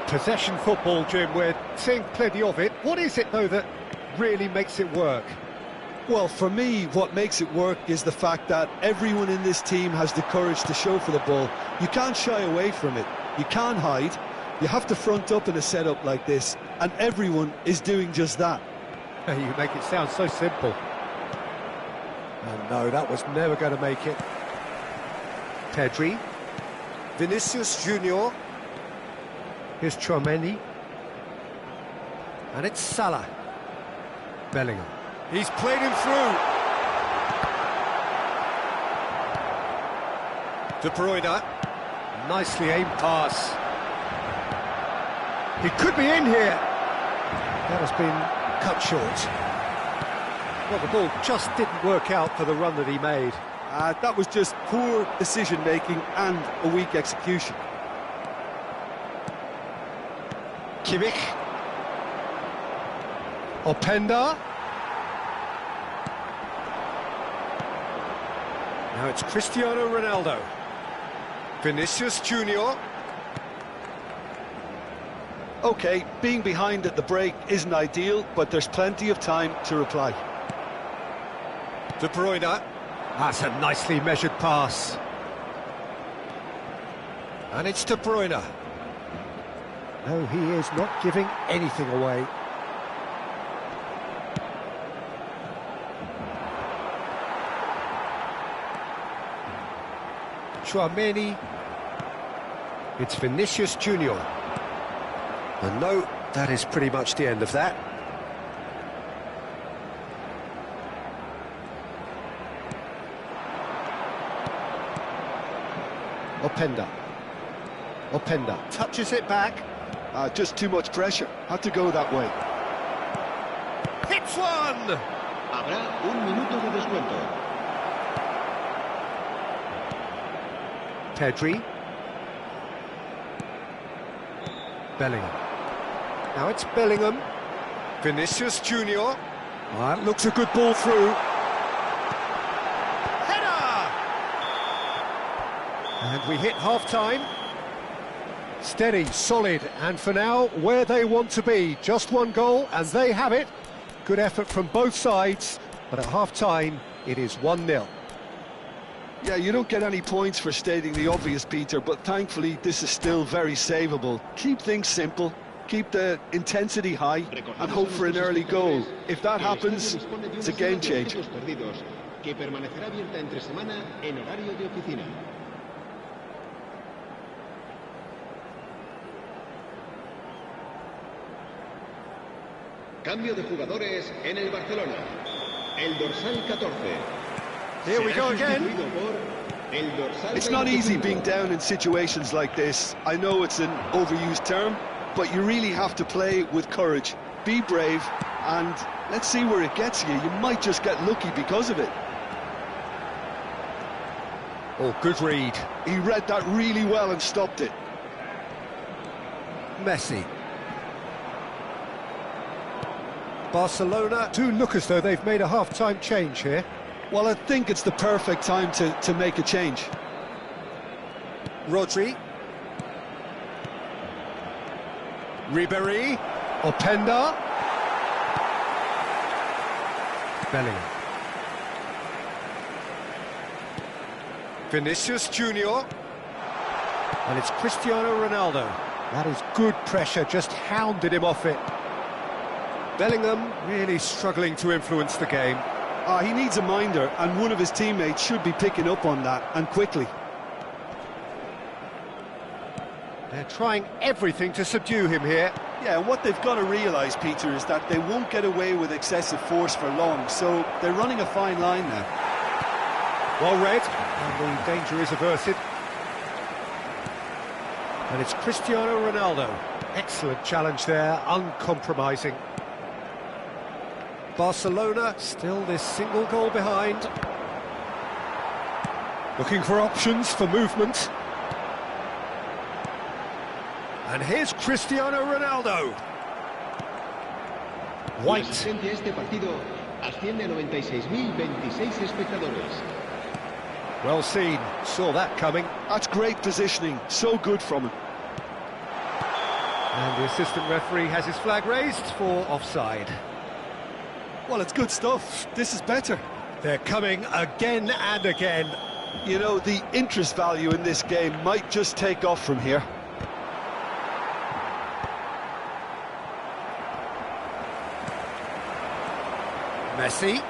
Possession football, Jim, we're seeing plenty of it. What is it, though, that really makes it work? Well, for me, what makes it work is the fact that everyone in this team has the courage to show for the ball. You can't shy away from it. You can't hide. You have to front up in a setup like this, and everyone is doing just that. You make it sound so simple. And no, that was never going to make it. Pedri. Vinicius Junior. Here's Tchouaméni. And it's Salah. Bellingham. He's played him through. De Bruyne. Nicely aimed pass. He could be in here. That has been cut short. Well, the ball just didn't work out for the run that he made. That was just poor decision-making and a weak execution. Kimmich. Openda. Now it's Cristiano Ronaldo. Vinicius Junior. OK, being behind at the break isn't ideal, but there's plenty of time to reply. De Bruyne. That's a nicely measured pass. And it's De Bruyne. No, he is not giving anything away. Chouameni. It's Vinicius Junior. And no, that is pretty much the end of that. Openda touches it back. Just too much pressure. Had to go that way. Hits one! Habrá un minuto de descuento. Pedri. Bellingham. Now it's Bellingham. Vinicius Junior. That looks a good ball through. Header! And we hit half-time. Steady, solid, and for now, where they want to be. Just one goal, and they have it. Good effort from both sides, but at half-time, it is 1-0. Yeah, you don't get any points for stating the obvious, Peter, but thankfully this is still very savable. Keep things simple, keep the intensity high, and hope for an early goal. If that happens, it's a game changer. Que permanecerá abierta entre semana en horario de oficina. Cambio de jugadores en el Barcelona. El dorsal 14. Here we go again. It's not easy being down in situations like this. I know it's an overused term, but you really have to play with courage. Be brave, and let's see where it gets you. You might just get lucky because of it. Oh, good read. He read that really well and stopped it. Messi. Barcelona do look as though they've made a half-time change here. Well, I think it's the perfect time to make a change. Rodri. Ribéry. Openda. Bellingham. Vinicius Junior. And it's Cristiano Ronaldo. That is good pressure, just hounded him off it. Bellingham really struggling to influence the game. He needs a minder, and one of his teammates should be picking up on that, and quickly. They're trying everything to subdue him here. Yeah, and what they've got to realise, Peter, is that they won't get away with excessive force for long, so they're running a fine line now. Well read, and the danger is averted. And it's Cristiano Ronaldo. Excellent challenge there, uncompromising. Barcelona still this single goal behind. Looking for options for movement. And here's Cristiano Ronaldo. White. La asistencia a este partido asciende a 96.026 espectadores. Well seen, saw that coming. That's great positioning, so good from him. And the assistant referee has his flag raised for offside. Well, it's good stuff. This is better. They're coming again and again. You know, the interest value in this game might just take off from here. Messi.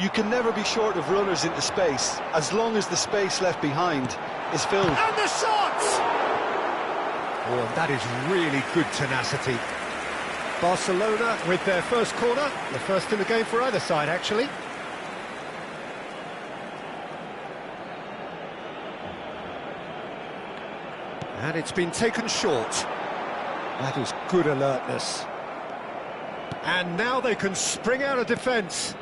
You can never be short of runners into space, as long as the space left behind is filled. And the shot! Oh, that is really good tenacity. Barcelona with their first corner, the first in the game for either side, actually. And it's been taken short. That is good alertness. And now they can spring out of defence.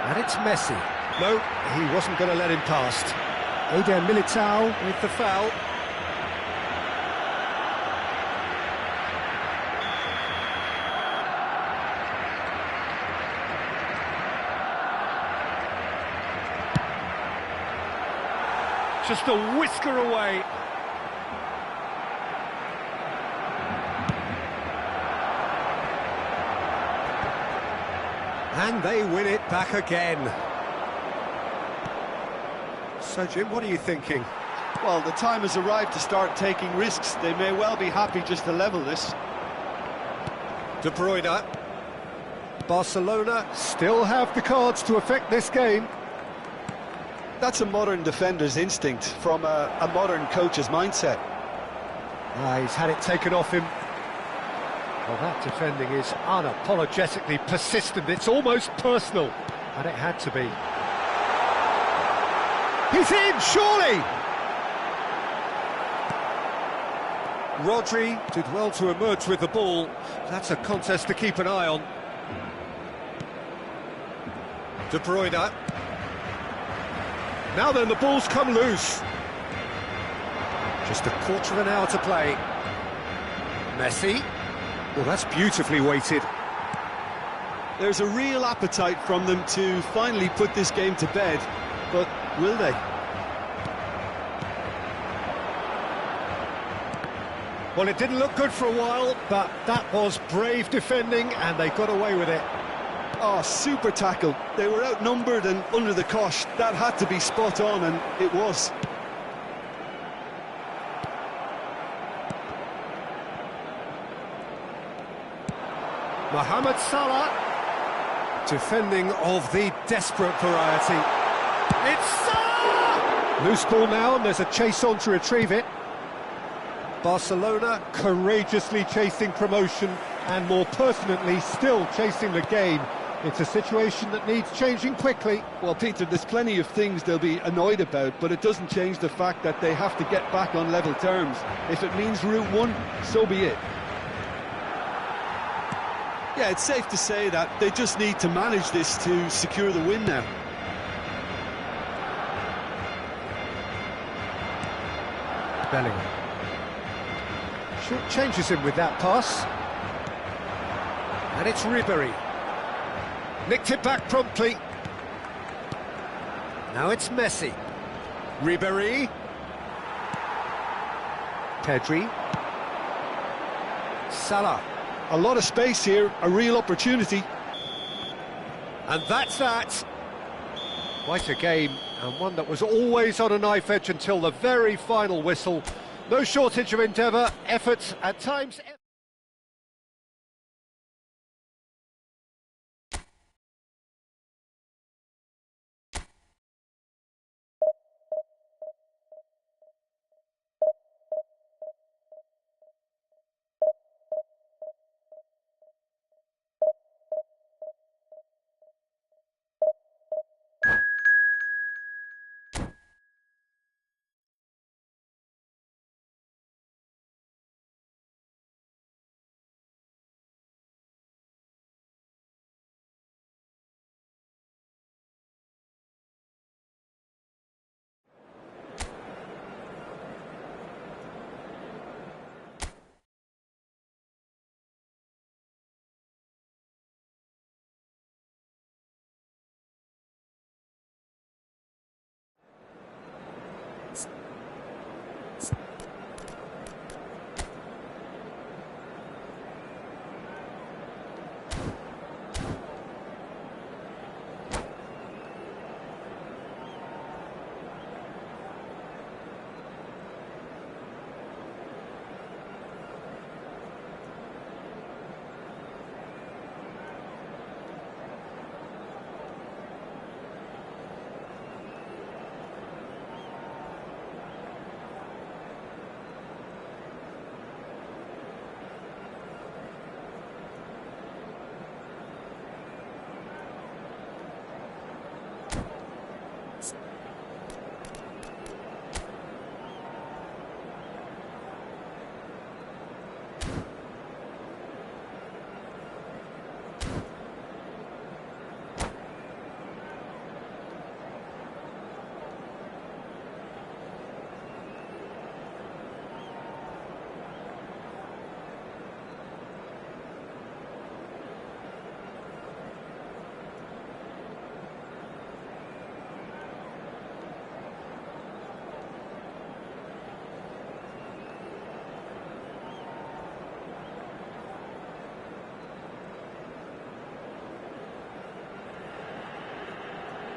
And it's Messi. No, he wasn't going to let him past. Eder Militao with the foul. just a whisker away. And they win it back again. So, Jim, what are you thinking? Well, the time has arrived to start taking risks. They may well be happy just to level this. De Bruyne. Barcelona still have the cards to affect this game. That's a modern defender's instinct from a modern coach's mindset. He's had it taken off him. Well, that defending is unapologetically persistent. It's almost personal. And it had to be. He's in, surely! Rodri did well to emerge with the ball. That's a contest to keep an eye on. De Bruyne. Now then, the ball's come loose. Just a quarter of an hour to play. Messi. Well, that's beautifully weighted. There's a real appetite from them to finally put this game to bed, but will they? Well, it didn't look good for a while, but that was brave defending, and they got away with it. Oh, super tackle. They were outnumbered and under the cosh. That had to be spot on, and it was. Mohamed Salah, defending of the desperate variety. It's Salah! Loose ball now, and there's a chase on to retrieve it. Barcelona courageously chasing promotion, and more pertinently, still chasing the game. It's a situation that needs changing quickly. Well, Peter, there's plenty of things they'll be annoyed about, but it doesn't change the fact that they have to get back on level terms. If it means Route 1, so be it. Yeah, it's safe to say that they just need to manage this to secure the win now. Bellingham. Short changes him with that pass. And it's Ribéry. Nicked it back promptly. Now it's Messi. Ribéry. Pedri. Salah. A lot of space here, a real opportunity. And that's that. Quite a game, and one that was always on a knife edge until the very final whistle. No shortage of endeavour, effort, at times...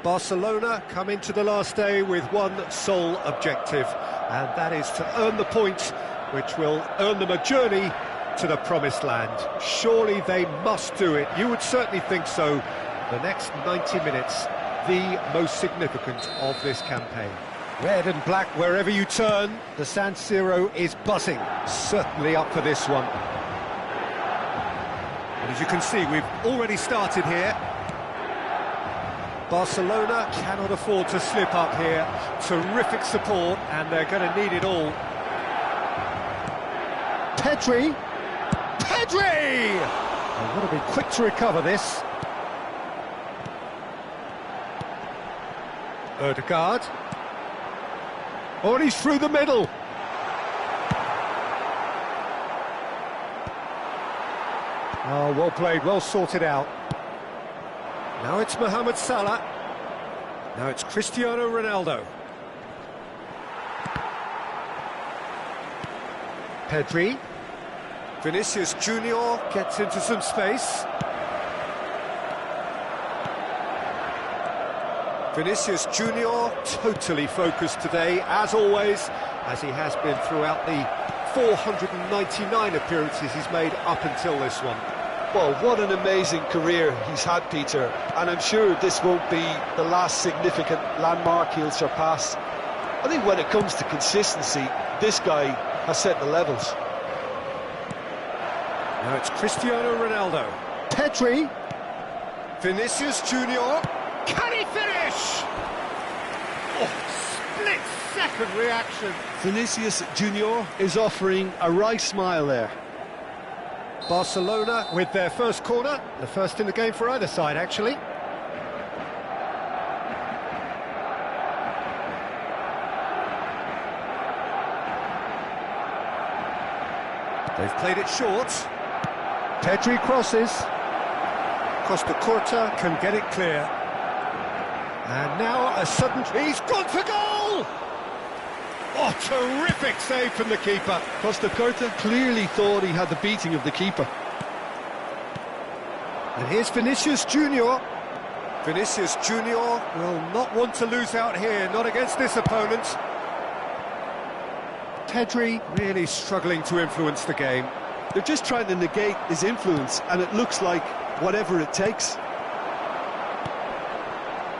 Barcelona come into the last day with one sole objective, and that is to earn the point, which will earn them a journey to the promised land. Surely they must do it. You would certainly think so. The next 90 minutes, the most significant of this campaign. Red and black wherever you turn, the San Siro is buzzing. Certainly up for this one. And as you can see, we've already started here. Barcelona cannot afford to slip up here. Terrific support, and they're going to need it all. Pedri! Pedri! They've got to be quick to recover this. Ødegaard. Oh, and he's through the middle. Oh, well played, well sorted out. Now it's Mohamed Salah. Now it's Cristiano Ronaldo. Pedri. Vinicius Junior gets into some space. Vinicius Junior totally focused today, as always, as he has been throughout the 499 appearances he's made up until this one. Well, what an amazing career he's had, Peter, and I'm sure this won't be the last significant landmark he'll surpass. I think when it comes to consistency, this guy has set the levels. Now it's Cristiano Ronaldo. Pedri. Vinicius Junior. Can he finish? Oh, split-second reaction. Vinicius Junior is offering a wry smile there. Barcelona with their first corner, the first in the game for either side, actually. They've played it short. Pedri crosses. Costa Curta can get it clear. And now a sudden... He's gone for goal! Oh, terrific save from the keeper. Costa Curta clearly thought he had the beating of the keeper. And here's Vinicius Junior. Vinicius Junior will not want to lose out here, not against this opponent. Pedri really struggling to influence the game. They're just trying to negate his influence, and it looks like whatever it takes.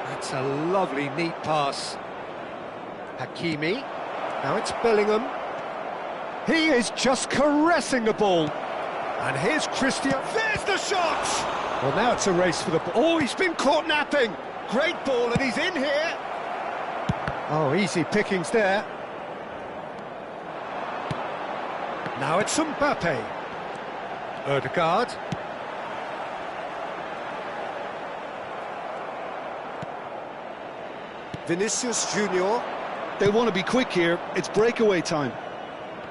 That's a lovely, neat pass. Hakimi. Now it's Bellingham. He is just caressing the ball. And here's Christian. There's the shot! Well, now it's a race for the ball. Oh, he's been caught napping. Great ball, and he's in here. Oh, easy pickings there. Now it's Mbappe. Ødegaard. Vinicius Junior. They want to be quick here. It's breakaway time.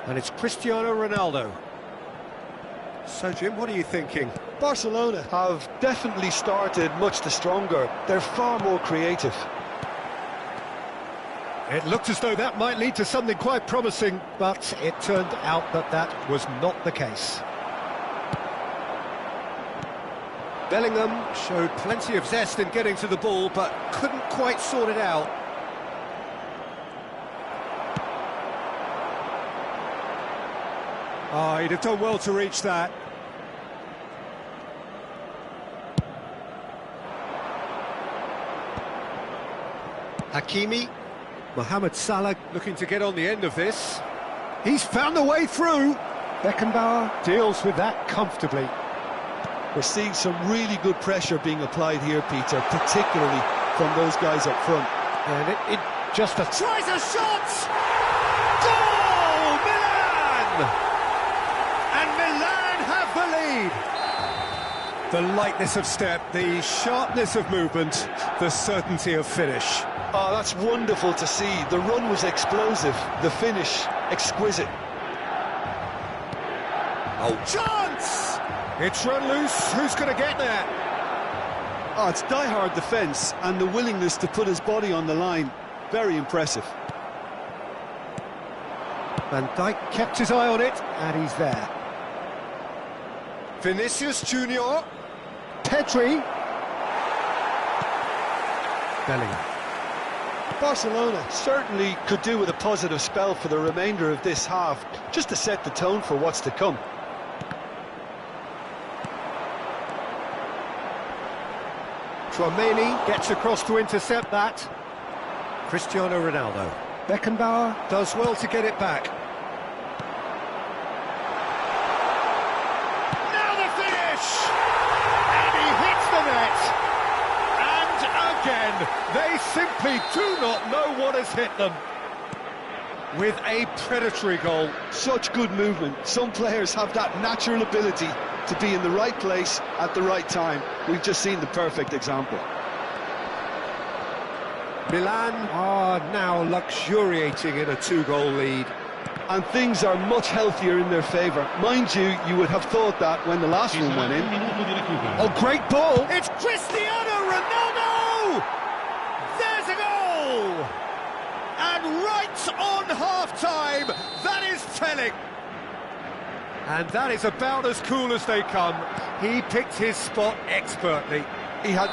And it's Cristiano Ronaldo. So, Jim, what are you thinking? Barcelona have definitely started much the stronger. They're far more creative. It looked as though that might lead to something quite promising, but it turned out that that was not the case. Bellingham showed plenty of zest in getting to the ball, but couldn't quite sort it out. Oh, he'd have done well to reach that. Hakimi. Mohamed Salah looking to get on the end of this. He's found the way through. Beckenbauer deals with that comfortably. We're seeing some really good pressure being applied here, Peter, particularly from those guys up front. And it just tries a shot! Goal! Milan! And Milan have the lead. The lightness of step, the sharpness of movement, the certainty of finish. Oh, that's wonderful to see. The run was explosive, the finish exquisite. Oh, chance! It's run loose. Who's going to get there? Oh, it's die-hard defence and the willingness to put his body on the line. Very impressive. Van Dijk kept his eye on it, and he's there. Vinicius Junior. Pedri. Bellingham. Barcelona certainly could do with a positive spell for the remainder of this half, just to set the tone for what's to come. Tchouaméni gets across to intercept that. Cristiano Ronaldo. Beckenbauer does well to get it back. Now the finish! And he hits the net! And again, they simply do not know what has hit them. With a predatory goal. Such good movement. Some players have that natural ability to be in the right place at the right time. We've just seen the perfect example. Milan are now luxuriating in a 2-goal lead. And things are much healthier in their favour. Mind you, you would have thought that when the last one went in. Oh, great ball! It's Cristiano Ronaldo! There's a goal! And right on half-time, that is telling. And that is about as cool as they come. He picked his spot expertly. He had...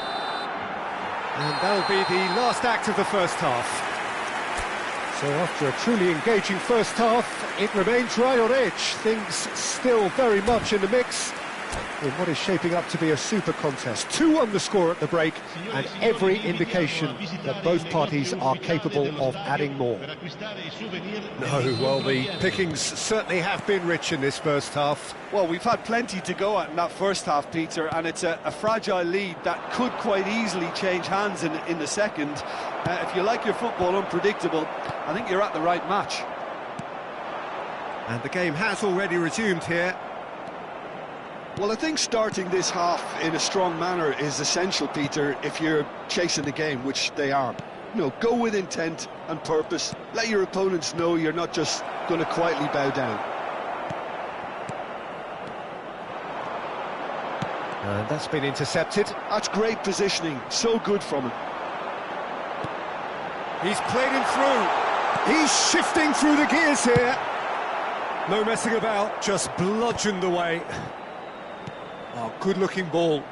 And that'll be the last act of the first half. So after a truly engaging first half, it remains right on edge. Things still very much in the mix in what is shaping up to be a super contest. 2-1 the score at the break, and every indication that both parties are capable of adding more. No, well, the pickings certainly have been rich in this first half. Well, we've had plenty to go at in that first half, Peter, and it's a fragile lead that could quite easily change hands in the second. If you like your football unpredictable, I think you're at the right match. And the game has already resumed here. Well, I think starting this half in a strong manner is essential, Peter, if you're chasing the game, which they are. You know, go with intent and purpose. Let your opponents know you're not just going to quietly bow down. And that's been intercepted. That's great positioning, so good from him. He's played him through. He's shifting through the gears here. No messing about, just bludgeoned away. Oh, good-looking ball.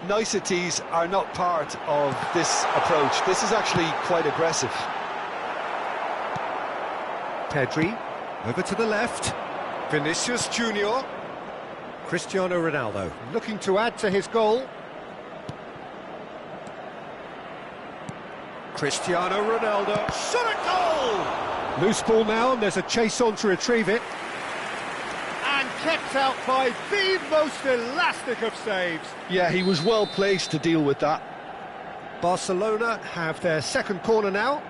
Niceties are not part of this approach. This is actually quite aggressive. Pedri, over to the left. Vinicius Junior. Cristiano Ronaldo, looking to add to his goal. Cristiano Ronaldo, shot at goal! Loose ball now, and there's a chase on to retrieve it. And kept out by the most elastic of saves. Yeah, he was well placed to deal with that. Barcelona have their second corner now.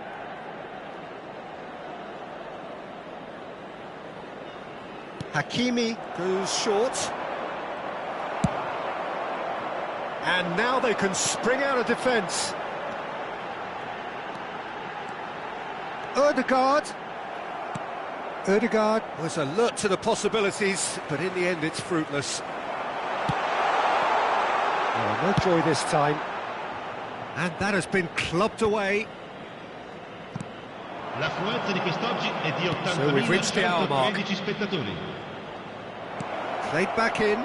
Hakimi goes short. And now they can spring out of defence. Ødegaard was alert to the possibilities, but in the end it's fruitless. Oh, no joy this time. And that has been clubbed away. So we've reached the hour mark. Played back in.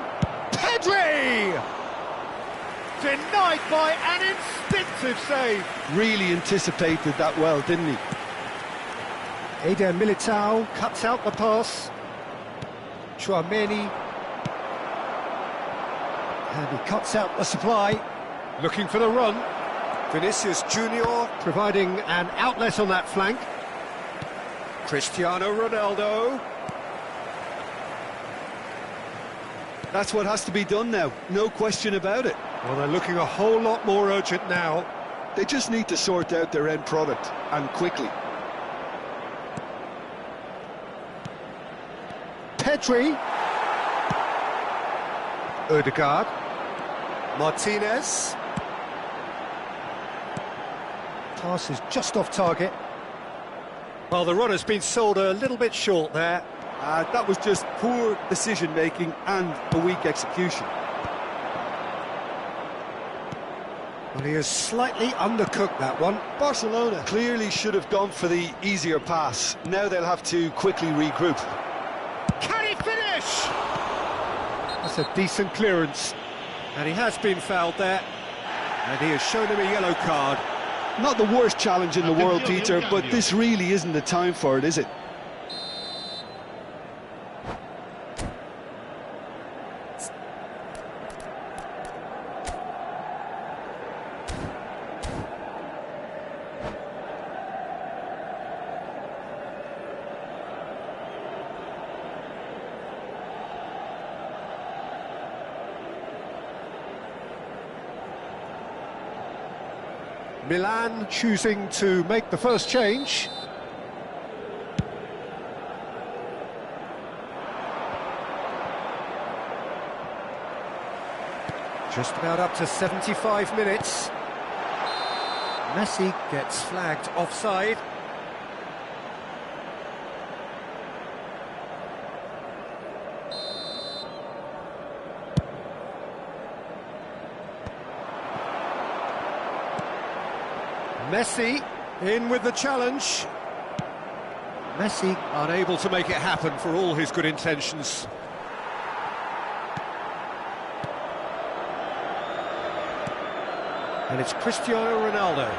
Pedri! Denied by an instinctive save. Really anticipated that well, didn't he? Eder Militao cuts out the pass. Tchouaméni. And he cuts out the supply. Looking for the run. Vinicius Junior providing an outlet on that flank. Cristiano Ronaldo. That's what has to be done now, no question about it. Well, they're looking a whole lot more urgent now. They just need to sort out their end product, and quickly. Pedri. Ødegaard. Martinez. Pass is just off target. Well, the run has been sold a little bit short there. That was just poor decision-making and a weak execution. Well, he has slightly undercooked that one. Barcelona clearly should have gone for the easier pass. Now they'll have to quickly regroup. Can he finish? That's a decent clearance. And he has been fouled there. And he has shown him a yellow card. Not the worst challenge in the world, Peter, but this really isn't the time for it, is it? Milan choosing to make the first change. Just about up to 75 minutes. Messi gets flagged offside. Messi in with the challenge. Messi unable to make it happen for all his good intentions. And it's Cristiano Ronaldo.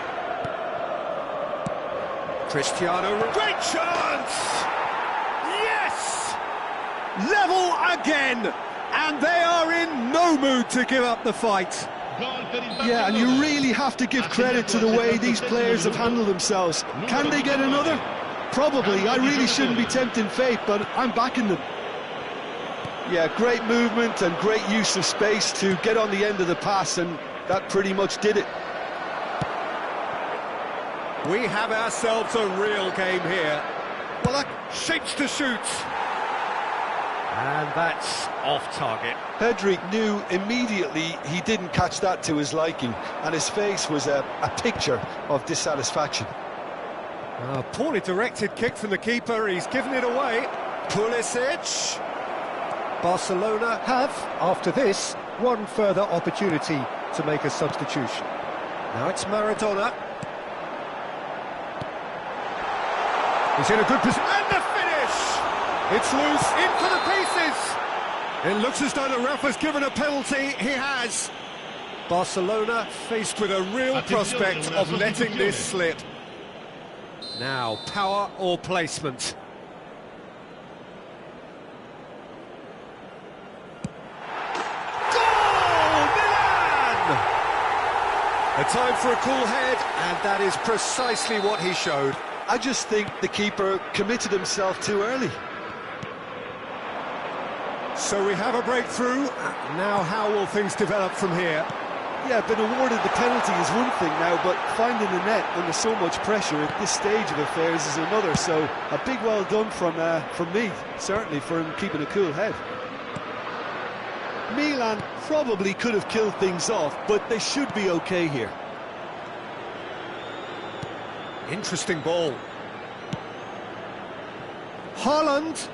Great chance! Yes! Level again! And they are in no mood to give up the fight. Yeah, and you really have to give credit to the way these players have handled themselves. Can they get another? Probably. I really shouldn't be tempting fate, but I'm backing them. Yeah, great movement and great use of space to get on the end of the pass, and that pretty much did it. We have ourselves a real game here. Well, that shapes to shoot. And that's off target. Pedri knew immediately he didn't catch that to his liking, and his face was a picture of dissatisfaction. A poorly directed kick from the keeper, he's given it away. Pulisic. Barcelona have, after this, one further opportunity to make a substitution. Now it's Maradona. He's in a good position. And the finish! It's loose, into the pieces! It looks as though the ref has given a penalty. He has. Barcelona faced with a real prospect of letting this slip. Now, power or placement? Goal! Milan! A time for a cool head, and that is precisely what he showed. I just think the keeper committed himself too early. So we have a breakthrough. Now how will things develop from here? Yeah, being awarded the penalty is one thing now, but finding the net under so much pressure at this stage of affairs is another. So a big well done from me, certainly, for him keeping a cool head. Milan probably could have killed things off, but they should be okay here. Interesting ball. Haaland.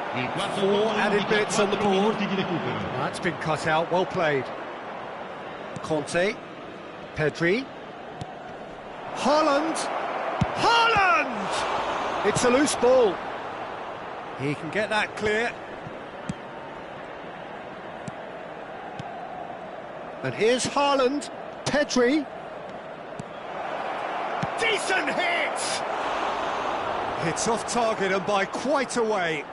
4 added minutes on the board. That's been cut out, well played. Conte. Pedri. Haaland. Haaland! It's a loose ball. He can get that clear. And here's Haaland. Pedri. Decent hit! It's off target and by quite a way.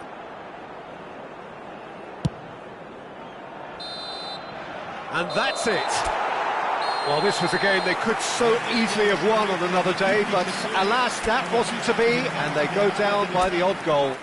And that's it. Well, this was a game they could so easily have won on another day, but alas, that wasn't to be, and they go down by the odd goal.